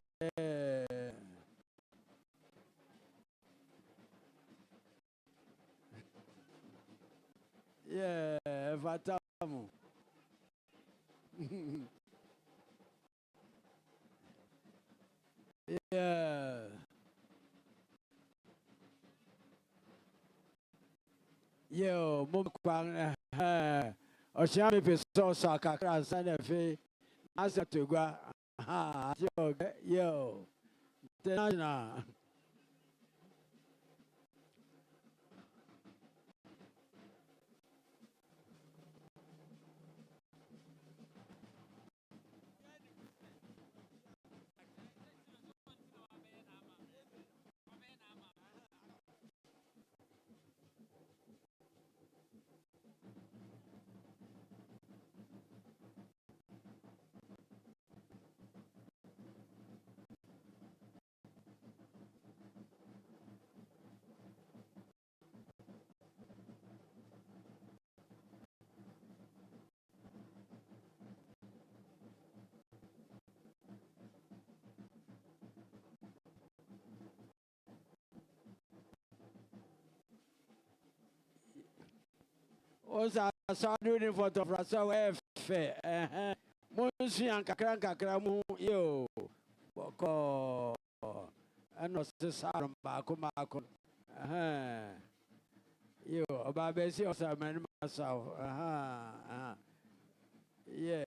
yeah, Vatamu. Yeah. Yo, Mumquang, or Shami Pisosa, Kakra, Santa Fe, Asa Tuga, yo, Tenana. Osa doing for the Frasa F. Monsi and Kakramu, yo, Boko, and no Saram Bakumako. Yo, Babesi or Saman myself. Yeah.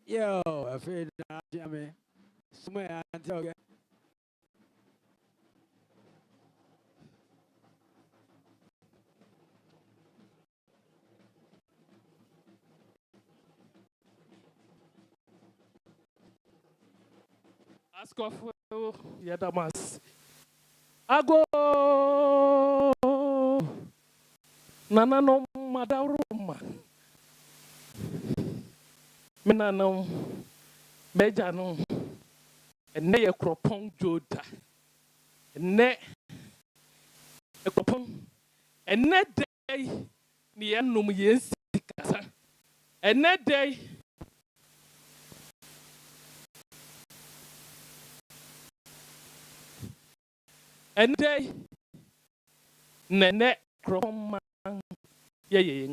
Yo, I feel that, Jamie. Somewhere until Ask of Yadamas. Ago Nana no Madaruma. Menano Bejano. And ne a cropong Jota. Ne a cropong. And net day near Numians. And that day. And day, Nene Croman, yea.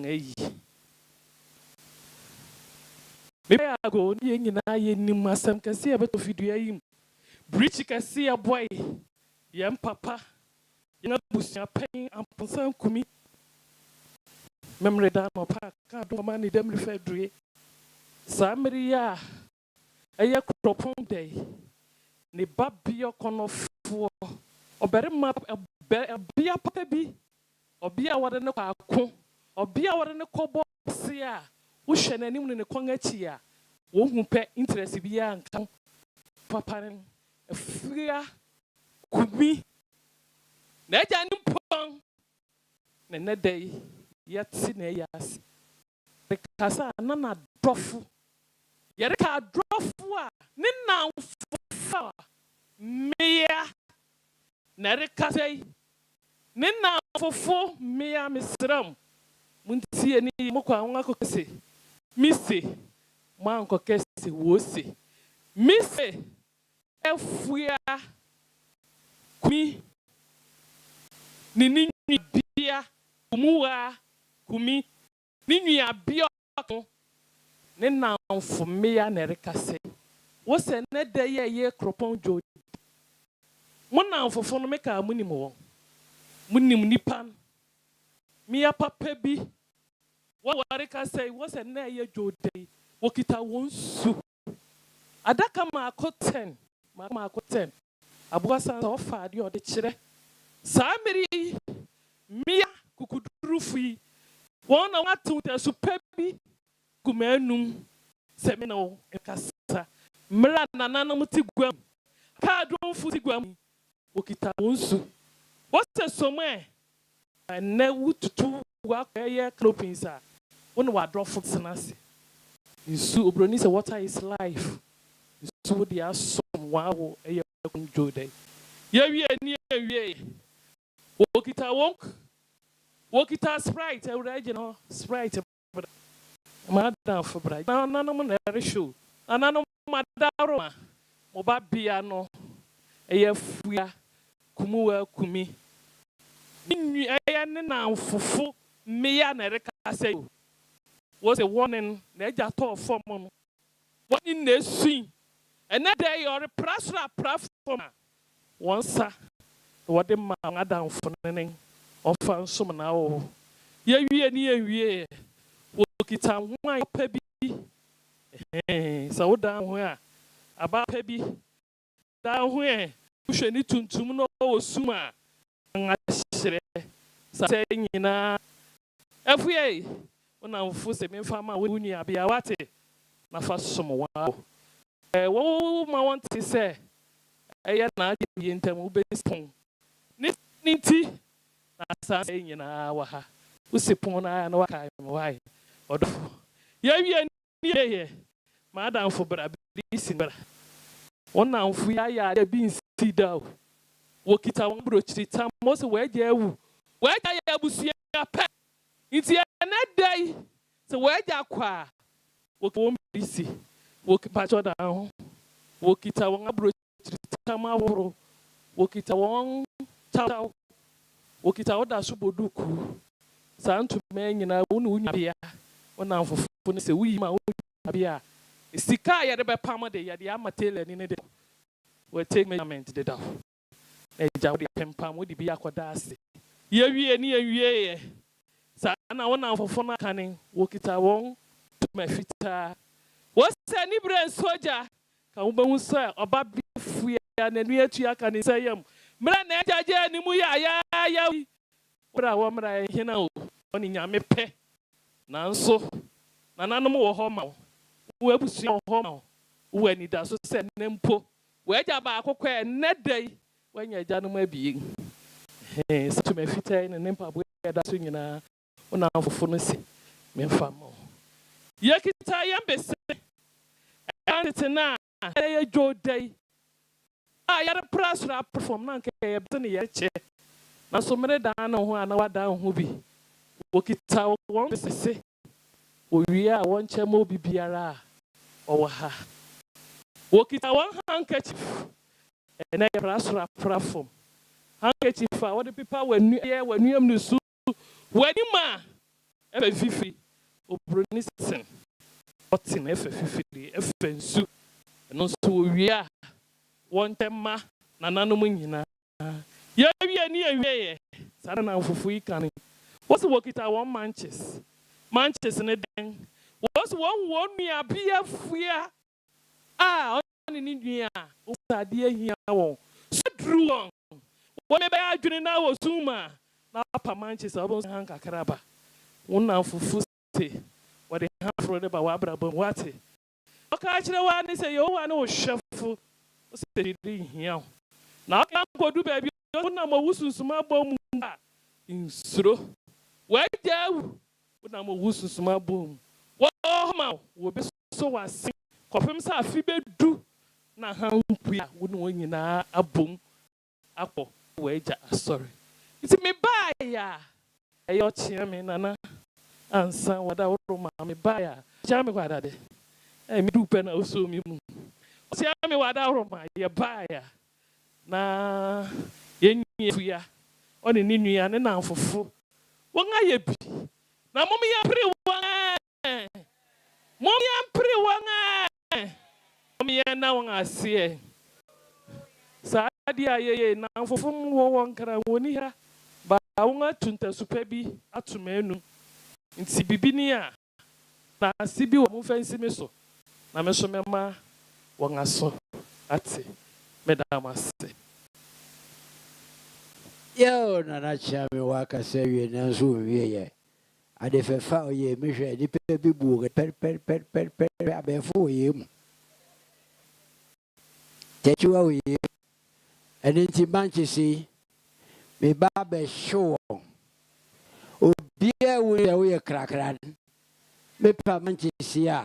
Maybe I go in I my son can see a bit of video. Breach can see a boy, young papa, Abusuapanyin and son Kumi. Memory down my park, can't do money them referred to it. Samaria, a year cropon day, ne babby or con of four. Obere map a bia papa bi obia wade ne kwako obia wade ne kobo se a wo hwe nanim ne kon achi a wo hu pe interest bia nkan papa ne afria Kumi na ja nim pon ne dey yati na yas kasa na na dofu yere ka dofu a ne na fa meya Narikase Nina for mea misram Munti and Moka Kose Missy Manko Kesi Wosi Missy Elfuya Kumi Nini Bia Kumua Kumi Nini Bioko Nina for mea Narikase What's a net day ye cropon Joe? One now for phone make a minimum. Munim nipan. Mia papa bi. What I can say was a nay Joe day. Walk it out one soup. Adaka ma akɔ 10. Ma akɔ 10. Abuasa offer the other chire. Samiri Mia kukuduru fui. One na watu te superbi kumenum semino ekasa. Mra nanana mutigwam. Ka don futigwam. Okita wonsu. What's somewhere? And ne wututu wa kweye clopinsa. One wa drop foot senasi. Insu obroni say water is life. Insu dia som wow eye kunjo dey. Ye wie ni wie. Okita wonk. Okita sprite original sprite. Madam for bright. Na no na show. Anano madaro. Mo ba bia no. Eye fuya. Kumuwa kumi. Inu eye ne na fufu meya na reka say. Was a warning na eja to form no. Warning na swing. And that day your prasra platform. Once what the man down for nene. Ofan some now. Ye wie. Wokita wan pebi. So down where about pebi. Down where you need to know suma. Saying na every when I'm forced me farmer when you be a wate na first some wow. What I want to say, I na be in term based on niti na saying na waha. Usipona na waka why. Odo. Ye madam for brother this brother. One now fuya ya be see down. Wokita one brochi tam most where you where ya Abusuapanyin inti na day so where ya kwa wokon bisi wokipacho down wokita one brochi tam aworo wokita one taw wokita oda suboduku santu men nyina wonu bia wona fofu ne se wi ma wonu bia sika ya de be pam de ya de amatele ni ne de we take measurement de down. Ejawdi pempam wodi bi akoda ase ye wie ni ye sa na wona fofo na kanin wokita won mafita wo se ni bre soja ka wo behu so oba bi fu ya na nu atu aka ni sayam mra na ejaje ni mu ya bra wo mra hina o oni nyame pe nanso nananom wo ho ma wo abusua wo ho ma wo ani da so se nempo wo eja ba akokọ ne dai when you're done my being, so to me fit in an empire that's swinging on our funness, me famo. Yakita Yambese, and it's now a Joe day. I had a press rap from Nanka, Yache. Now so many down on one down who be. Wokita won't say, we are one chemo biara or ha. Wokita one handkerchief. And I prasra platform. Handkerchief for what the people when you am so when you ma F50 or Brunisson. What's in F50 F and also we are one tema Nananumina. Yeah, near Sarana for free canning. What's the work it at one Manchester in a den. What's one me a beer fear? Ah, in India, dear here. So drew on. What maybe I do now was Zuma. Now, Papa Manchester, I was Hanka Caraba. One now for Fusti. What they have for the Bawabra Bawati. Okay, actually, one is a yo, I know shuffle. What's the here? Now, I can't go do baby. One number was small boom in Sro. Where do I'm a woos small boom? What will be so I sing. Kofi sa fibe du na hampua wonu nyina abom akọ weja sorry iti me ba ya eyo chia me nana ansa wada woro ma me ba ya chia me kwada de me du pe na oso mi mu chia me wada woro ma ye ba ya na ye nua oni ni nua ne na fofo won aye bi na mom ya pre won mom ya pre won me now on I see. Sadia ye now for one carawoni but I want to superbi at to menu in Sibibinia. Na Sibi wa fancy meso. Na meso mema wangaso ati medamase. Yo, na chami waka sewe na nsu wiye. Ade fefa oye mehwe di pe bi bu per abefo oye mu. Techuwa oye. Eni ti banchisi me ba be show. Obi e wo ye krakran. Me pa manchisi a.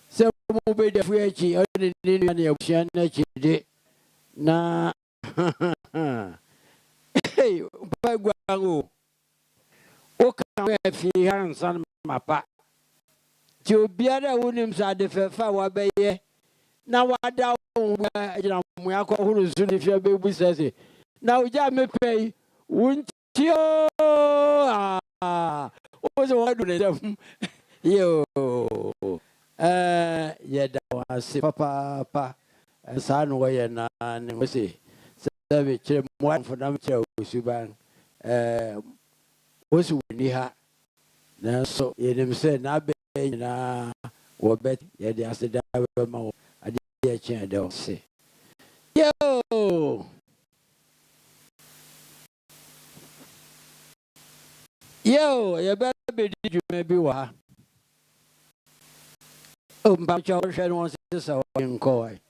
Se mo be de fu echi oni ni na e na chide na hey, Bagwango. O can fi hands on mapa. To be other women's at the Fefa Wabaye. Now, what down we are called soon if your baby says it. Now, Jammy pay, won't you? Ah, what was the yo, yeah, that was papa, and son way and we see. One for them to Suban, was winning her. Now, so you said, not be na or bet, yet they asked the devil. I did a chair, don't say. Yo, you better be, did you maybe wa? Oh, but your friend wants to say, in coy.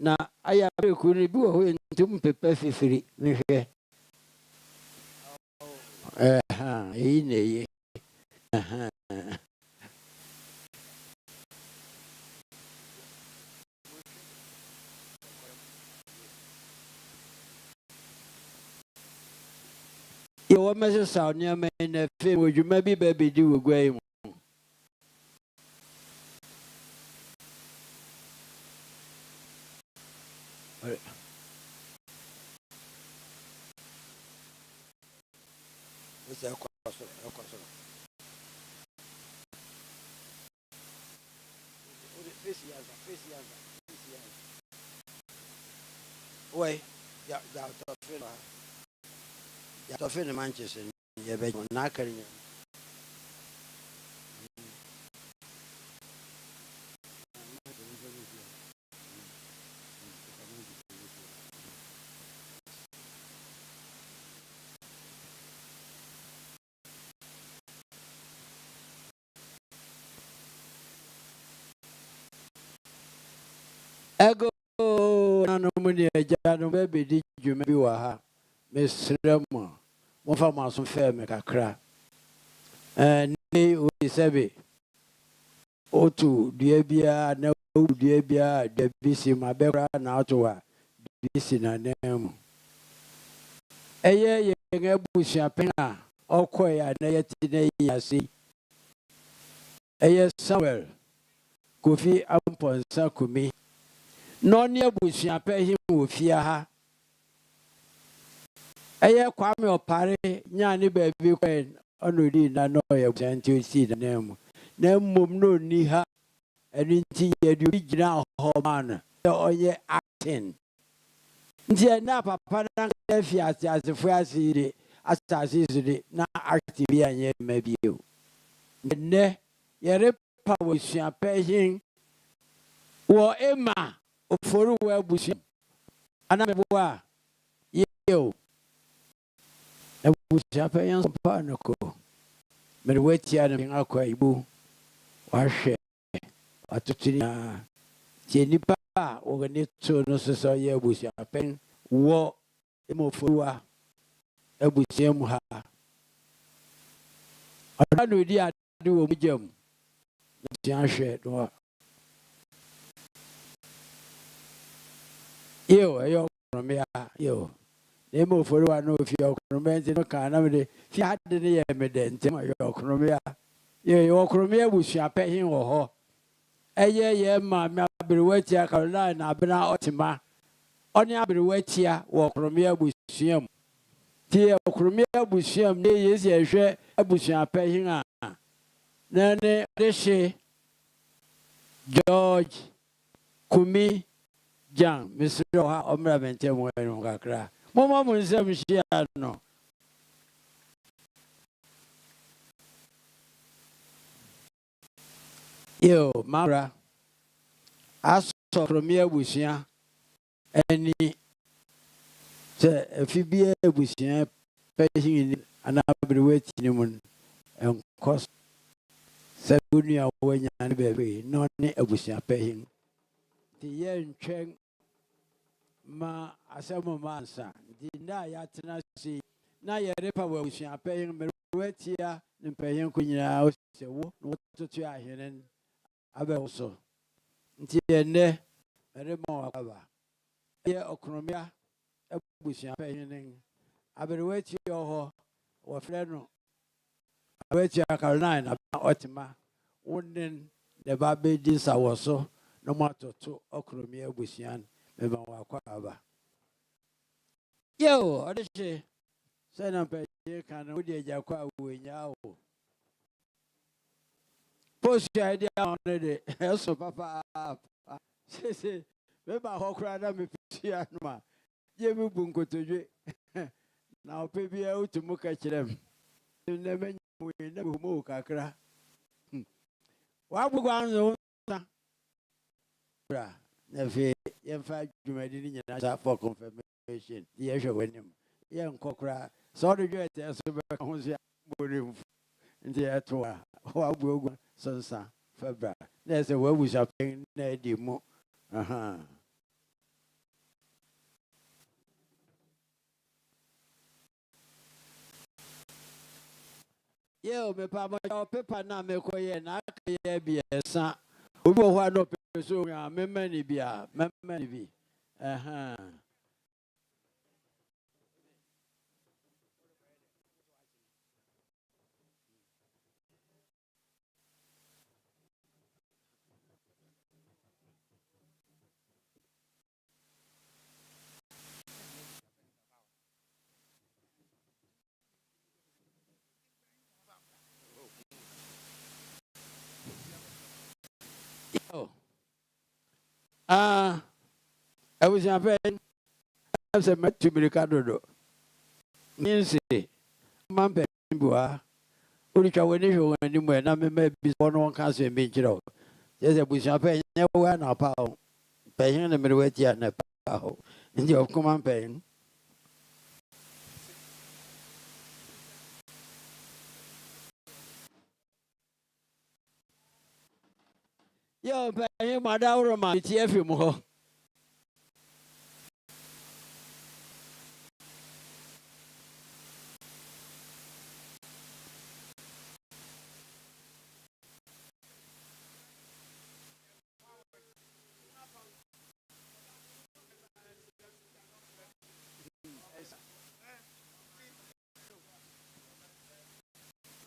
Now, I have a could do away to prepare free. In your message sound near me in a film, would you maybe baby do a game? Wait, yeah, to fin Manchester, you bet not carrying. Ego no money jano baby did you maybe wa Miss Remo one for my son fair make a cry and we say o to dear bia na dear bia the busy my better now to her busy na name eye ye Abusuapanyin a okoya na yeti na yasi eye Samuel Kofi amponsa Kumi Noni Abusuapanyin wo fia ha. Eye kwame opare nya ne ba bi kwen onodi na no ye janti si na nemu. Na mum no ni ha. Eni nti ye du gina ho man. Oye acting. Nti na papa na fi asefo asiri asasi zuri na active anye mabio. Ne ye repa Abusuapanyin wo ema Oforu wa Abusuapanyin anameboa yo Abusuapanyin pa noko merwetia na akwa ibu wahwe atutiri na tienipa organizo no so ye Abusuapanyin wo emoforu wa Abusuamu ha adanu di ade wo mujam tiahwe no yo economy yo nemo for one no if your economy no can na fi ade ne ye medente ma yo economy yo economy Abusuapanyin wo ho ye ma me abrewatia Caroline abena otima oni abrewatia wo economy Abusuam ti economy Abusuam ne yesi ehwe Abusuapanyin a na ne deshe George Kumi Jang, Mr. Omra Bentemo and Kakra. Mama Munsem Shiano. Yo, Mara, as from here, Busia, any Phoebe Busia, paying in an abbreviation and cost Sabunia when you baby, not a Busia paying. The year in Cheng ma asemo mansa di na ya tena si na ye repa we usia paying mewetia ne paying kunyina o se wo no tutu ahenen abe so nti ene remo akaba ye okronomia abusia paying nen abereweti ho wo frɛ no abetia Caroline otima wonen ne ba be di sawoso no matoto okronomia abusia Meba wakwaba. Yo, odishe. Sena pe kana udi jakwa uwenyao. Post idea on the eso papa. Sese meba hokra na mepisia numa. Ye mi bunko toje. Na opebi e utumuka kirem. Ne menye ne bumu kakra. Wa bugwa nzo na. Bra. Nefe yemfa dwumadi ni nyina for confirmation ye hwe wanim ye nkokra so do dwete so be ho sia borim nti eto a wa buogu sonsa febra na se wa busa pen na di mu aha ye me pa ma paper na me koye na akaye biesa obi ho no so ya memani bia memani bi aha yo I was a pen as a met to be Ricardo. Nancy, Mampe Bua, Urica when you went anywhere, and I may be one cancer and be killed. Yes, I was a pen, never went up out, paying the Midway and a pow, and your command paying. Yo, paying my daughter, my TF more.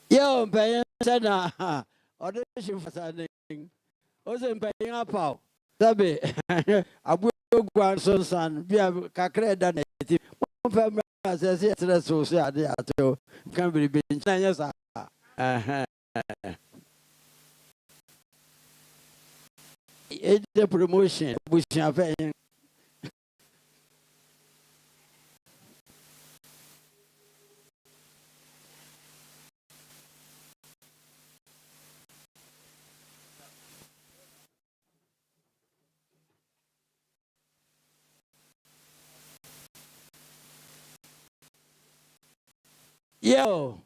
Yo, paying Sana, audition for something. Wasn't paying up out. Sabe, Abu Grandson son, be a cacre than it. One family says, yes, that's so sad. Can't be been. Yes, it's the promotion, which I'm paying. Yo.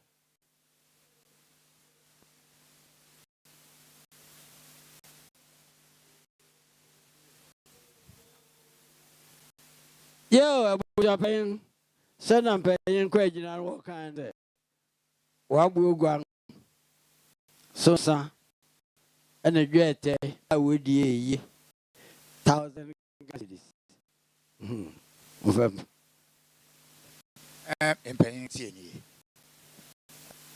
Yo, Abusuapanyin, send and paying question and what kind of Wabu so, sir, and a great day, I would ye 1,000 cities. Empaying Tierney.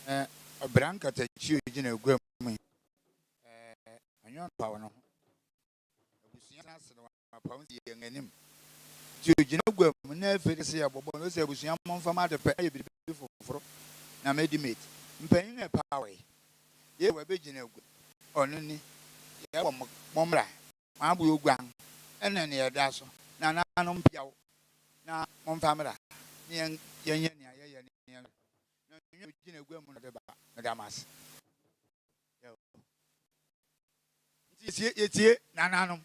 A branca to chew in a grim. I know power. Young and him. You know, never say about bonus, I was young from out of pay before. Now made him it. Paying a power. You were beginning on any Momra, Abu Gang, ɛna ne yɛda so na nanom piaw na momfa mmra ne yɛnyɛ nea yɛyɛ ne yɛn na nwene gyina egua mu no de ba medam ase nti yɛtie nananom.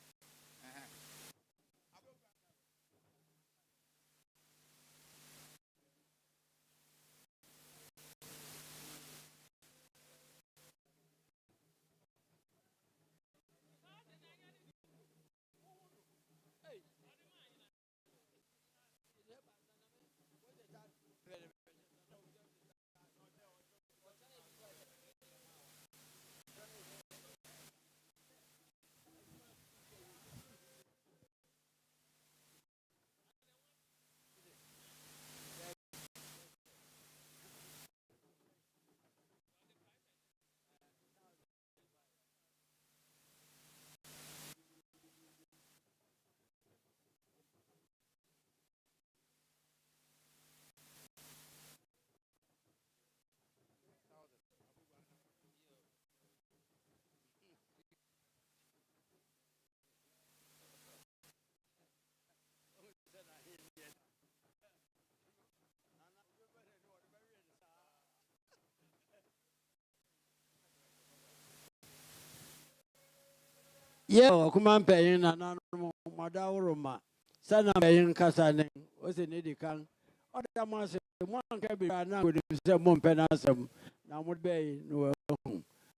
Yo, kuma mpanyin na nanom madawroma. Sana mpanyin kasa ne, o se ne di kan. O da ma se mo anka bi na go se mo mpa na asem. Na mo be no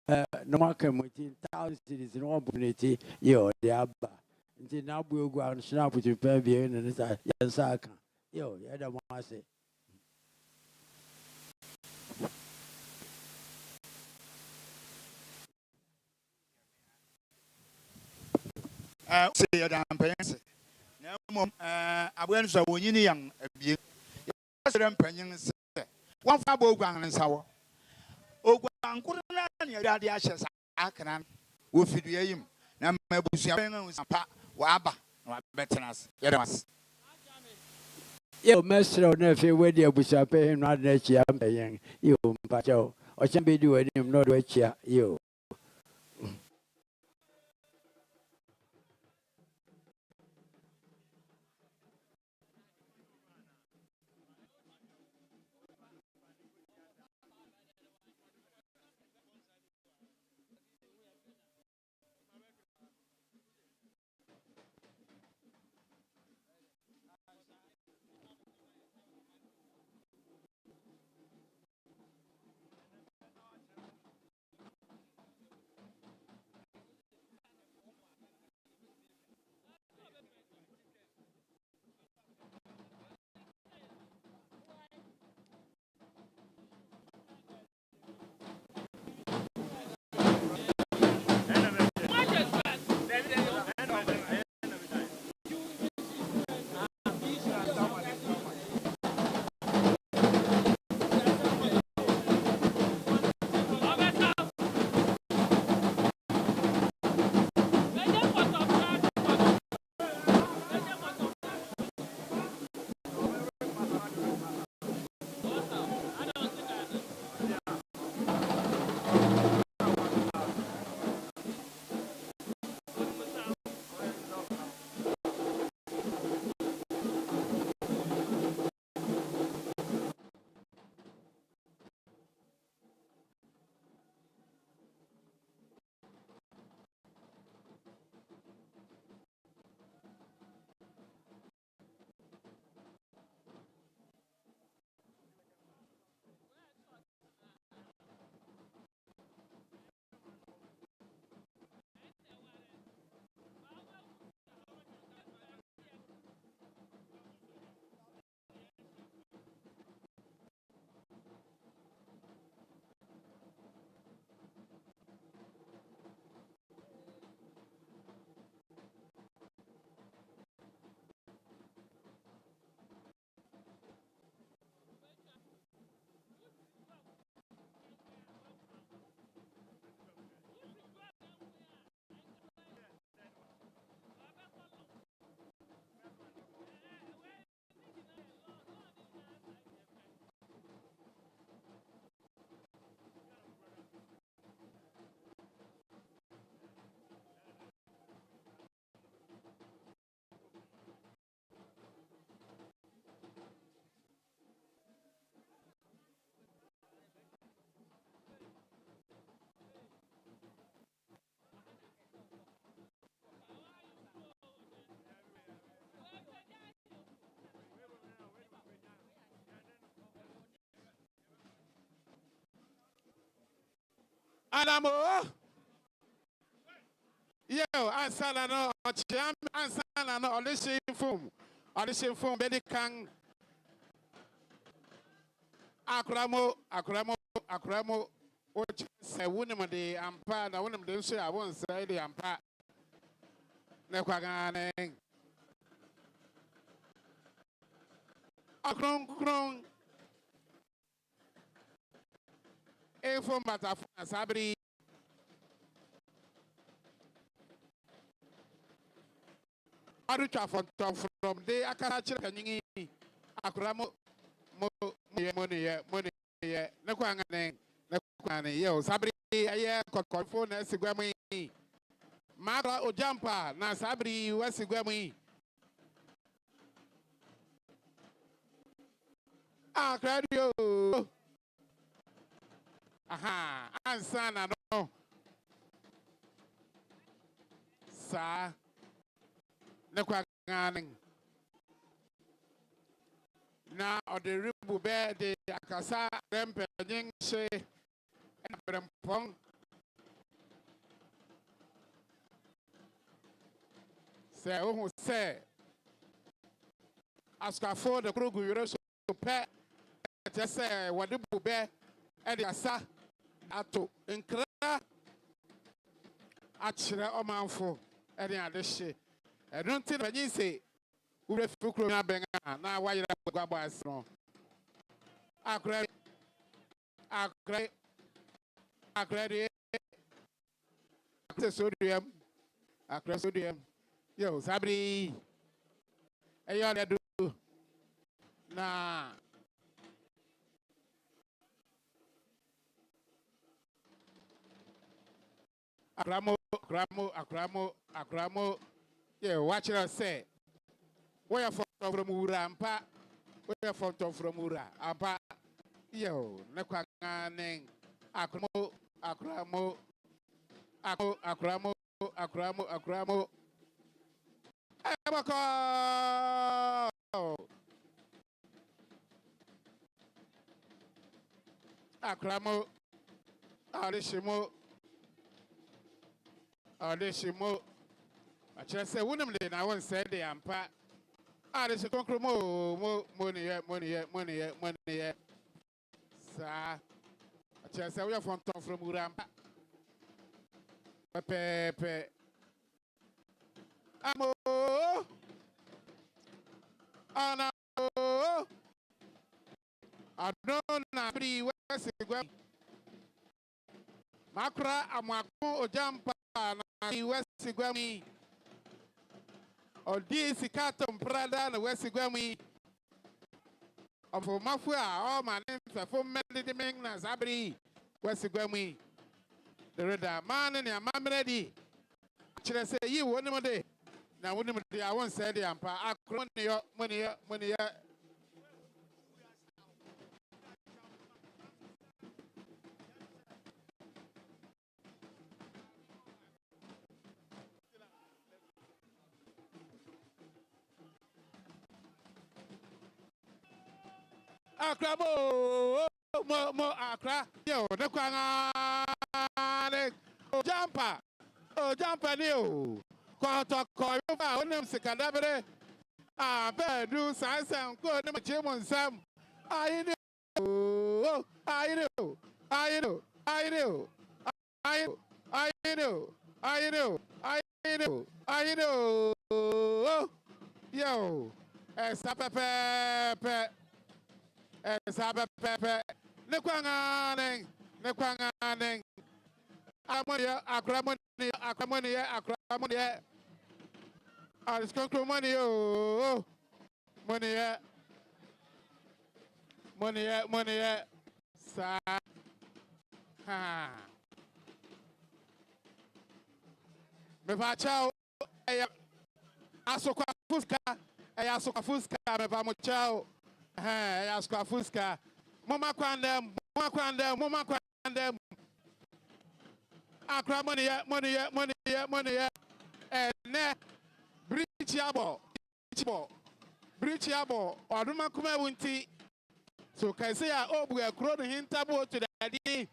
na mo aka mo ti 1000 cities no opportunity yo de aba. Nti na bu egu an snap to pa bi ne sa yan sa aka. Yo, ya da mo ase. Say you're damn penny. No, mom, I went so when you young, a big penny. One fabo ground and sour. Oh, couldn't your daddy ashes. I can with him. Now, my Abusuapanyin was a pa, waba, no better us. Yes. Yo, Master, never where the Abusuapanyin not that you am paying. You, Pacho, or somebody doing him not what you. Adamo. Yo, ansana no, cham ansana no, audition form, bedi kang. Akramo, which say woman de ampa, the one of them say I won't say the ampa. Nequagane. Akron. A form batafuna sabri. Arucha from the Akarachi Kanyini. Akramo money, Nequangane, yo, sabri, a year, Kofi, Sigwami. Mara Ojampa, na sabri, Wesigwami. Claudio. Aha, ansana no. Sa. Nequangane. Na ode ribu be de akasa rempenyin se emprempong se o se askafo de krugu yure so pe te se wode bu be e de asa ato nkra achire omanfo e de adehye e don't think penyin se ure fukro na benga na wayira gbagba asro akre sodium akre sodium yo sabri ayo le do na akramo yo watch us say we are from Urampa. We are from Ura. Ampa. Yo, Nequangane. Akramo. Abako. Akramo. Audishimo. I just say, wouldn't I won't say the ampa. There's a concrete money. Sir, I just say we are from Urampa. Pepe. Amo. Ana. I don't know. Pretty West. Makra Amaku Ojampa. West Gwami. Odi sikatom prada na Wesigwami ofo mafua o manin fefo mede meng na sabri Wesigwami the reda man ne amamredi kire se yi wonim de na wonim de I won say de ampa akro ne yo money Akrabo mo akra yo nekwangane jumper ni o ko fa onem sikadabre bedu sansan ko ne machemon sam ayini o ayini yo esa pepe Saba Pepe, Nequangane, Amonia, Akramonia, I'll score money, oh, money, sa, ha. Me vachao, Asoka Fuska, me vamochao. Askwa fuska. Mama kwandem. Akra money. Ne Bridge yabo. Oduma kuma wunti. So kai say obu e kro no hintabo to the adi.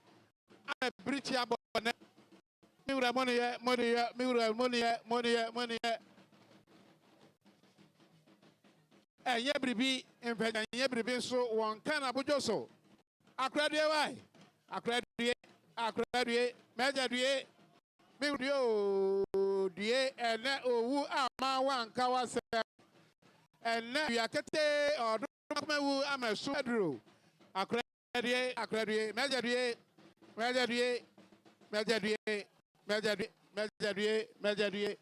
Bridge yabo Miura money, money. And yebribi, and yebribi so one can abujoso. Acradie, why? Acradie, Major Due, Miudio, Due, and let who are my one Kawasa. And now we are Kate or Dogma, I'm a Suadru. Acradie, Major Due, Major Due, Major Due, Major Due, Major Due,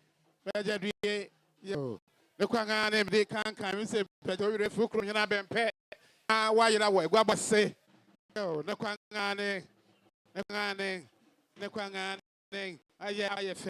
Major Due, yo. The Quangan, they can't say, Petori Fukru, and I've been pet. Why you know what? What say? Yo, the Quangane, the Quangane, IFA.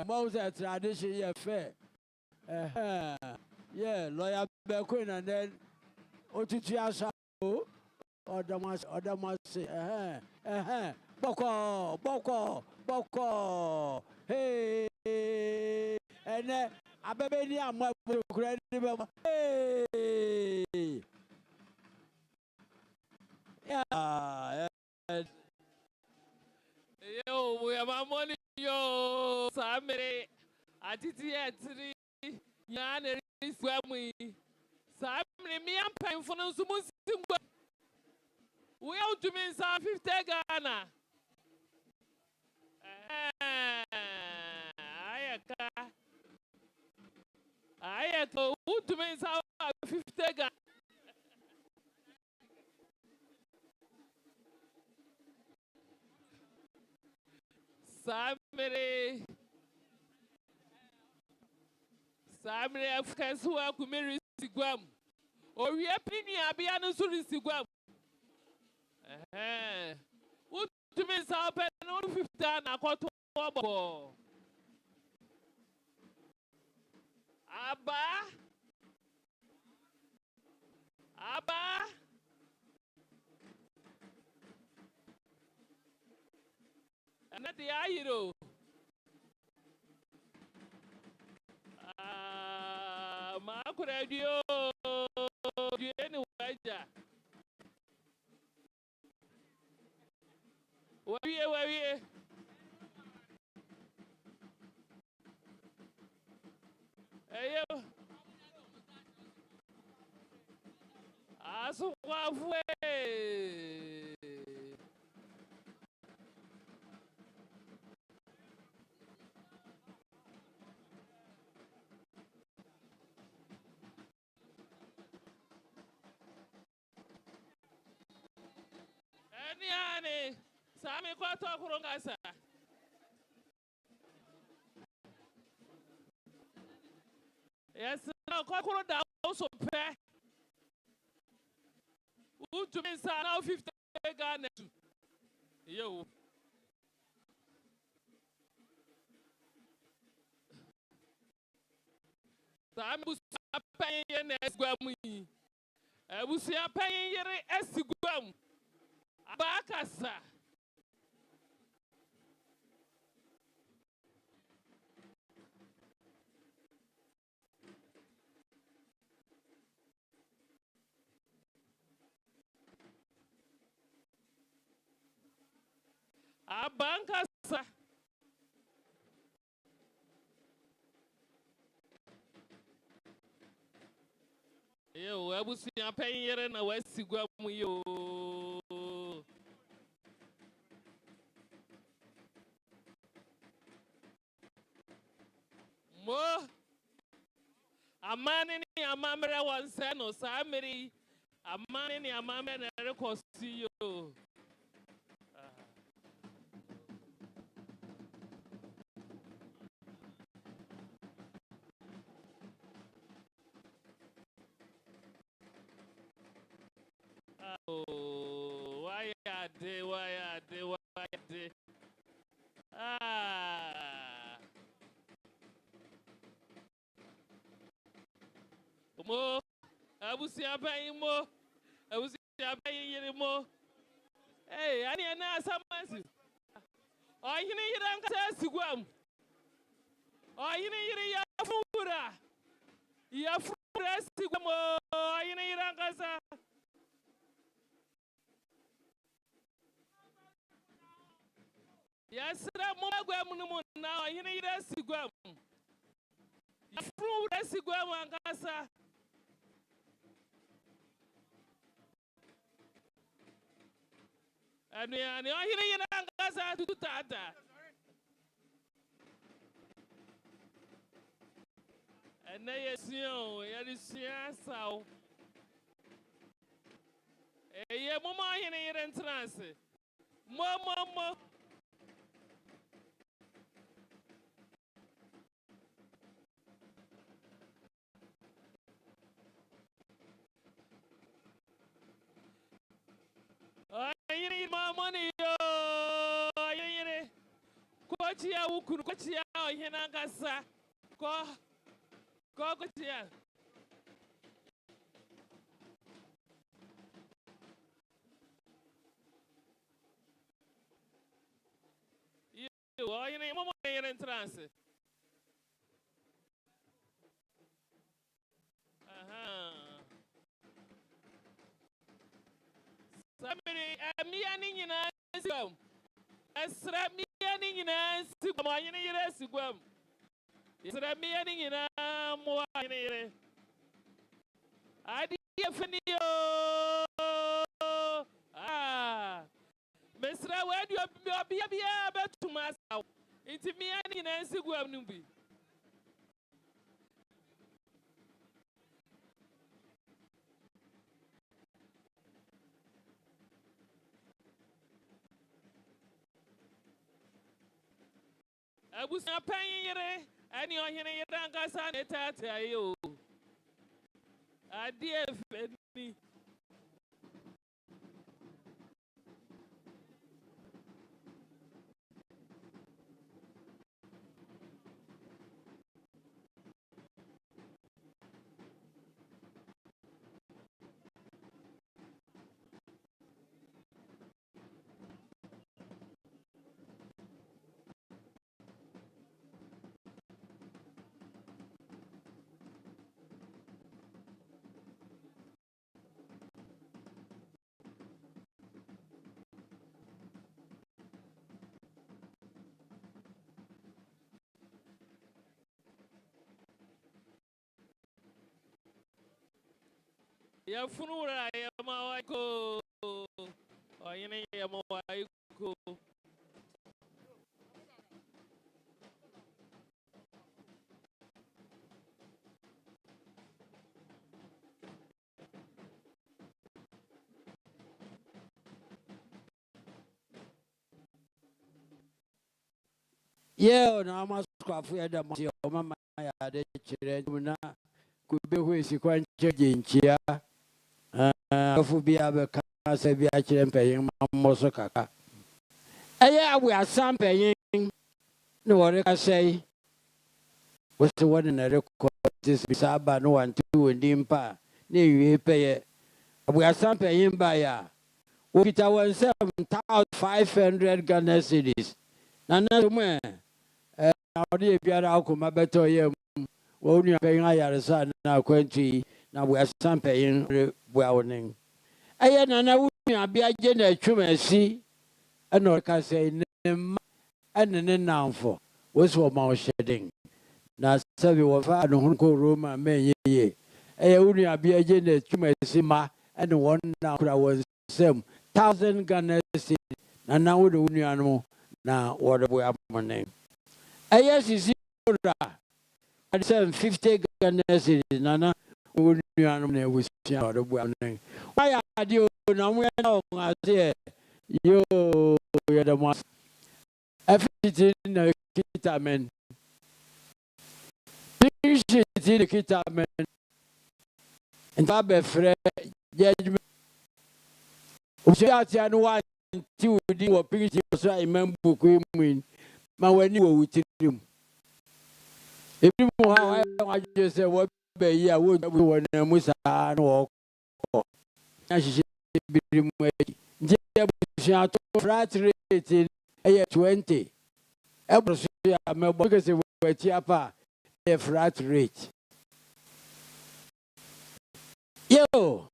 Moses tradition, yeah, fair. Yeah, lawyer Queen and then Otitia or the Boko, hey, and then I baby, I'm my credit, hey, yeah, Yo, we have my money, yo, Sammy. I did it 3 Yan is where we Sammy, me and paying for no sumus. We out to me 50 Ghana. I go to me 50 Ghana. Sammy, Africans who are Kumi Guam. Or we are Pini Abiano Suri Guam. What to me, South and 50 Ghana, quarter. Abba. And at the Ayro. Marco Radio. Anyway, where we Hey, so way. Any, Sammy Quato Kurongasa. Yes, no, Kokoro da also pay. Who to me, now 50 Ghana. Yo. Abusuapanyin esguamu. Abusuapanyin yere esguamu. Abakasa. Abankasa. Yo, abusuapanyin yere na wesiguamu yo. Mo amani ni amamre wanse no samiri amani ni amamre na rekosi yo. Oh, why are they? Mo, Abusuapanyin mo, Abusuapanyin mo. Hey, ani na asamansi. Oh, yini yira nkasa sigwam. Oh, yini yira yafura. Yafura sigwam. Oh, yini yira nkasa. Yasra mo gwam no na yini yira sigwam. Yafura sigwam nkasa. Ani oh yini yira nkasa tutata. And they assume, so. Eh, Mama, in a entrance. Mama. You need my money, you need it. Coachia, Hinagasa. Go here. You are in a moment in trance. Somebody, me and in Asgum. Asra me and in Asgum. I in Asgum. Is that me and in a more? I did Finio. Mesra, where do you be about to myself? It's me and in Asgum Nubi. Abusuapanyin ani ohene yedanka san tata yo adie feni ya funura ya mawaiko oyene ya mawaiko Yeah, na amasukwafu ya damasi mama ya de chire na kube hwesi kwanche jinchia afu bia be kasa bia chire mpeyin mamoso kaka aya abu asampeyin no wore ka sei wose wone na record this bisaba no wantu wondi mpa na ewie peye abu asampeyin ba ya wo kita 1500 Ghana cedis na na mo na odi biara akoma beto ye wo nua peyin ayaresa na kwanti na bo asampeyin bo awonen aye na na wo nua bia je na atwumasi ana ka say ne ane ne namfo wo so ma wo shedin na sabi wo fa no hun ko Roma menye ye aye wo nua bia je na atwumasi ma ane won na kura won sem 1000 Ghana cedis na wo de wo nua no na wo de bo amonen yes, is ora. I said 50 Ghana cedis. Nana, we knew was the one. Why are you now? I say, you are the one. I fit in the kitamen. Finish it in the kitamen. And have a fresh judgment. Usiatia no one to do a picture. So I remember Queen. My when you were with him. If you know how I just said, what be I would have one Musa no. I should be removed. Jab frat rate in a year 20. Every year, my because they were Tiapa a frat rate. Yo.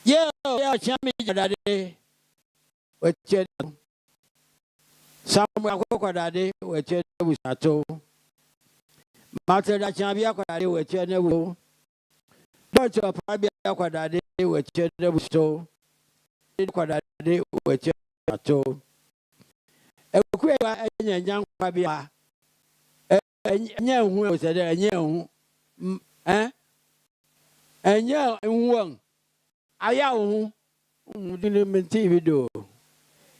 Yeah, chami daddy. We chen. Somewhere ko daddy we chen we sato. Master da chambi ko daddy we chen we. Don't you probably ko daddy we chen we so. Ko daddy we chen sato. E ku e nyan kwa bia. Enya hu o se de enya hu. Enya hu aya wo hu dine menti video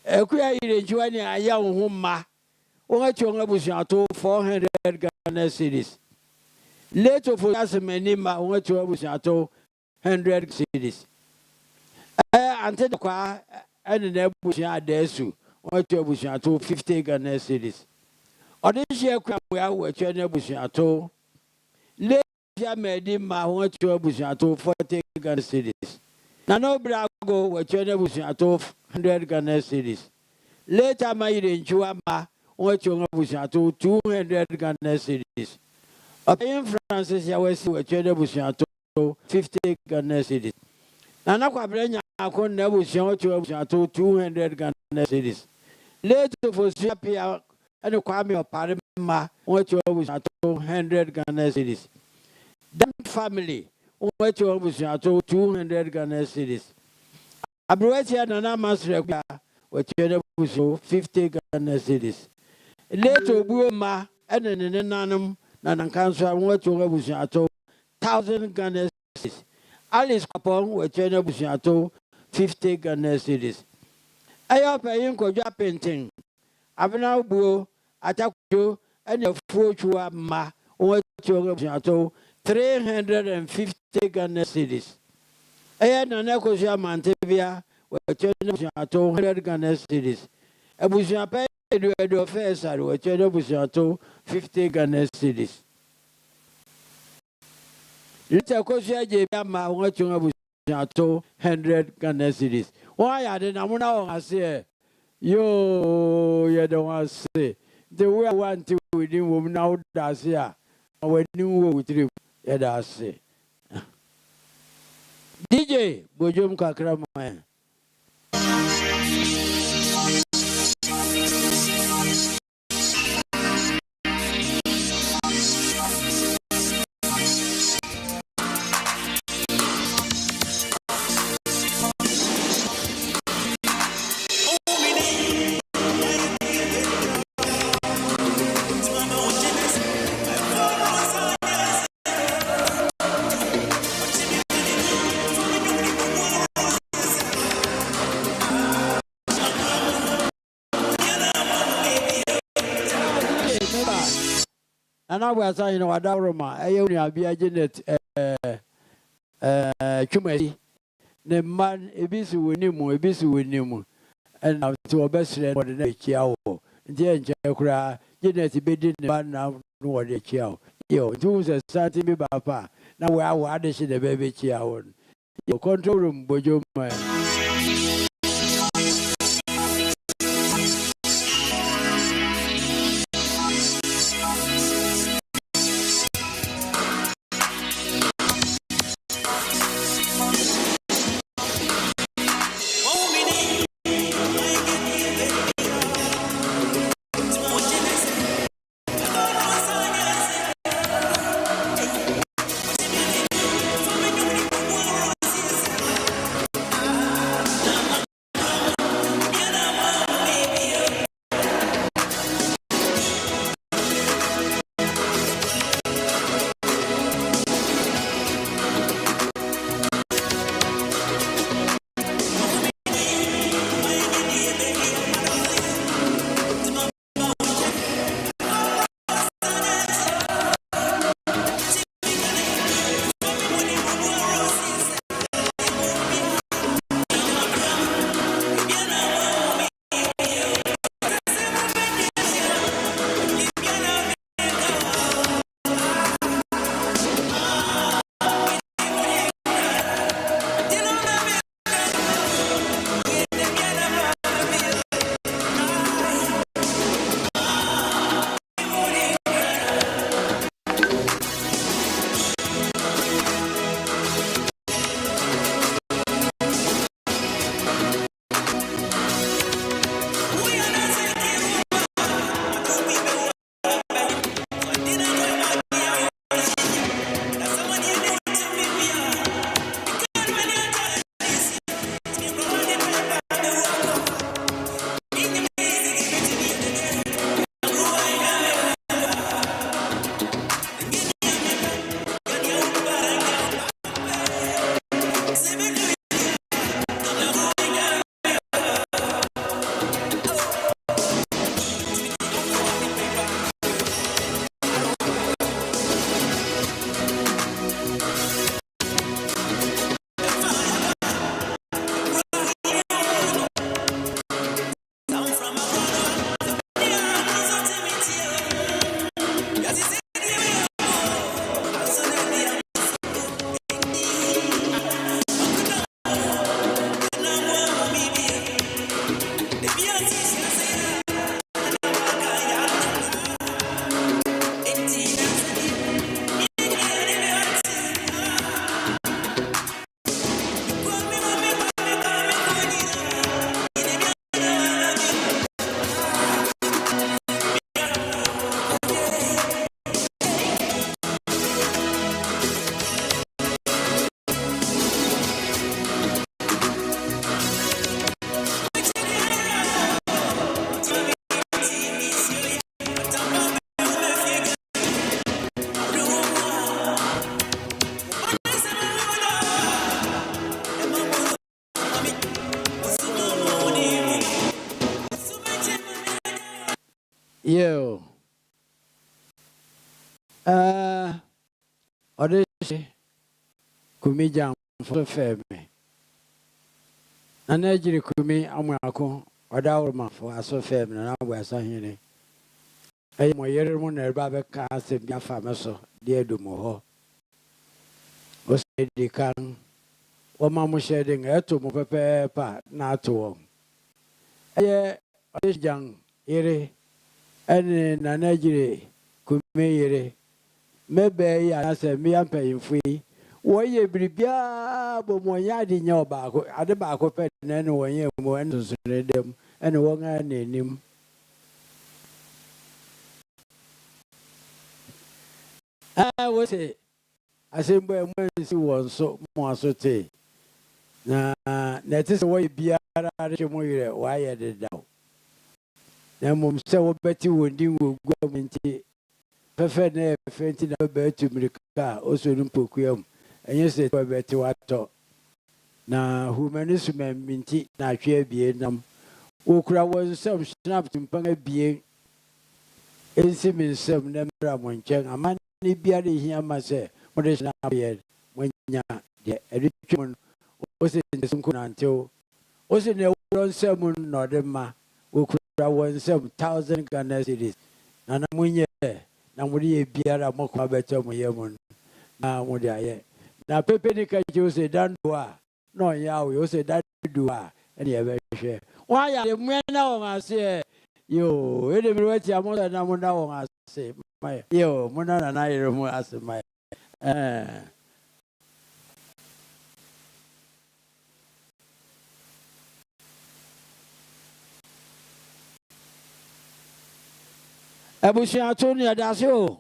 ekuya ire nchiwa ni aya wo hu ma Wonga busiato 400 Ghana cedis. Later for us menima wonga busiato 100 cedis. Ante kwa ene na busia adesu wonga busiato 50 Ghana cedis. Odishie kwa we na busiato. Later menima wonga busiato 40 Ghana cedis. Na no brago we na busiato 100 Ghana cedis. Later my inchuama what you to 200 Ghana cedis. In Francis, I was with Chedabusiato 50 Ghana cedis. Nana Quabrena, I could never show to 200 Ghana cedis. Later for Siapia and a Kwame of Parima, what you to 200 Ghana cedis. That family, what you to 200 Ghana cedis. Abruetia Nana Masreka, what you 50 Ghana cedis. Later, Buma and an nanum, Nanankansa, what you have 1,000 Ghana cedis. Alice Capon, what you have 50 Ghana cedis. I have a young painting. I've now bro, attack you, and your future ma, what you have 350 Ghana cedis. I had an echosia Montevia, what you have 200 Ghana cedis. Abusuapanyin do first at what you know 50 Ghana cedis. Later, Kosia Jama, what you know 100 Ghana cedis. Why I didn't know I say, yo, you don't want to say. The way I want to within woman now does here. When you with you, yeah, that's say. DJ, Bojum Kakram. And I was saying, Wadaroma, I only be a Janet Kumi, the man, a busy with him, and now to a best friend for the next year. Jen Jacra, Janet bidding the man now, no, the child. Yo, two a starting me, papa. Now we are what is the baby child. Your control room, Bojo man. Yo. Odeshi Kumi jam for feme. Nanajiri Kumi amwako odawma for aso feme na wasa hine. Ay mo yere mo na ba be ka se bia fa meso de edumo ho. O se di kan o ma mo shede ngato mo pepe pa na ato. Aye odeshi jang yere ene nanajiri Kumi yere mebe ya se mi ampanyimfo yi woye biribia bo mo nya di nya obaako ade baako pe na ne wonye mo en susure dem ene wonga na enim wo se asembo e mo si won so mo asote na te se woye biara de mo yire wa ye de daw na mo se wo beti wondi wo gwa mo nti fefe na fenti na be tumrika o so nu pokuyam enye se to beti wato na humanism minti na hwe bie nam okura won sam snap timpan bie ensi min sam na mra mo nchen ama ni bia de hia ma se mo de snap ye mo nya de edwum o se nsunku na ntew o se ne won sam no de ma okura won sam 1000 Ghana cedis na na munye na mo de biara mo kwa beto mo ye mo na mo de aye na pepe ni ka jo se dan do a no ya we se dan do a ene e be hwe wa ya de mo na won ase yo e de mi wati amo na mo na won ase mai yo mo na yere mo ase mai Abusia Tony adase o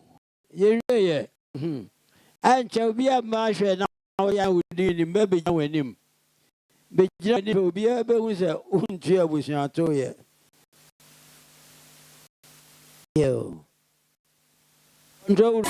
ye ye anche obi ama hwe na ya wudi ni mbe nya wanim be gira ni obi e be hu se untu abusia to ye yo ndo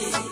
say.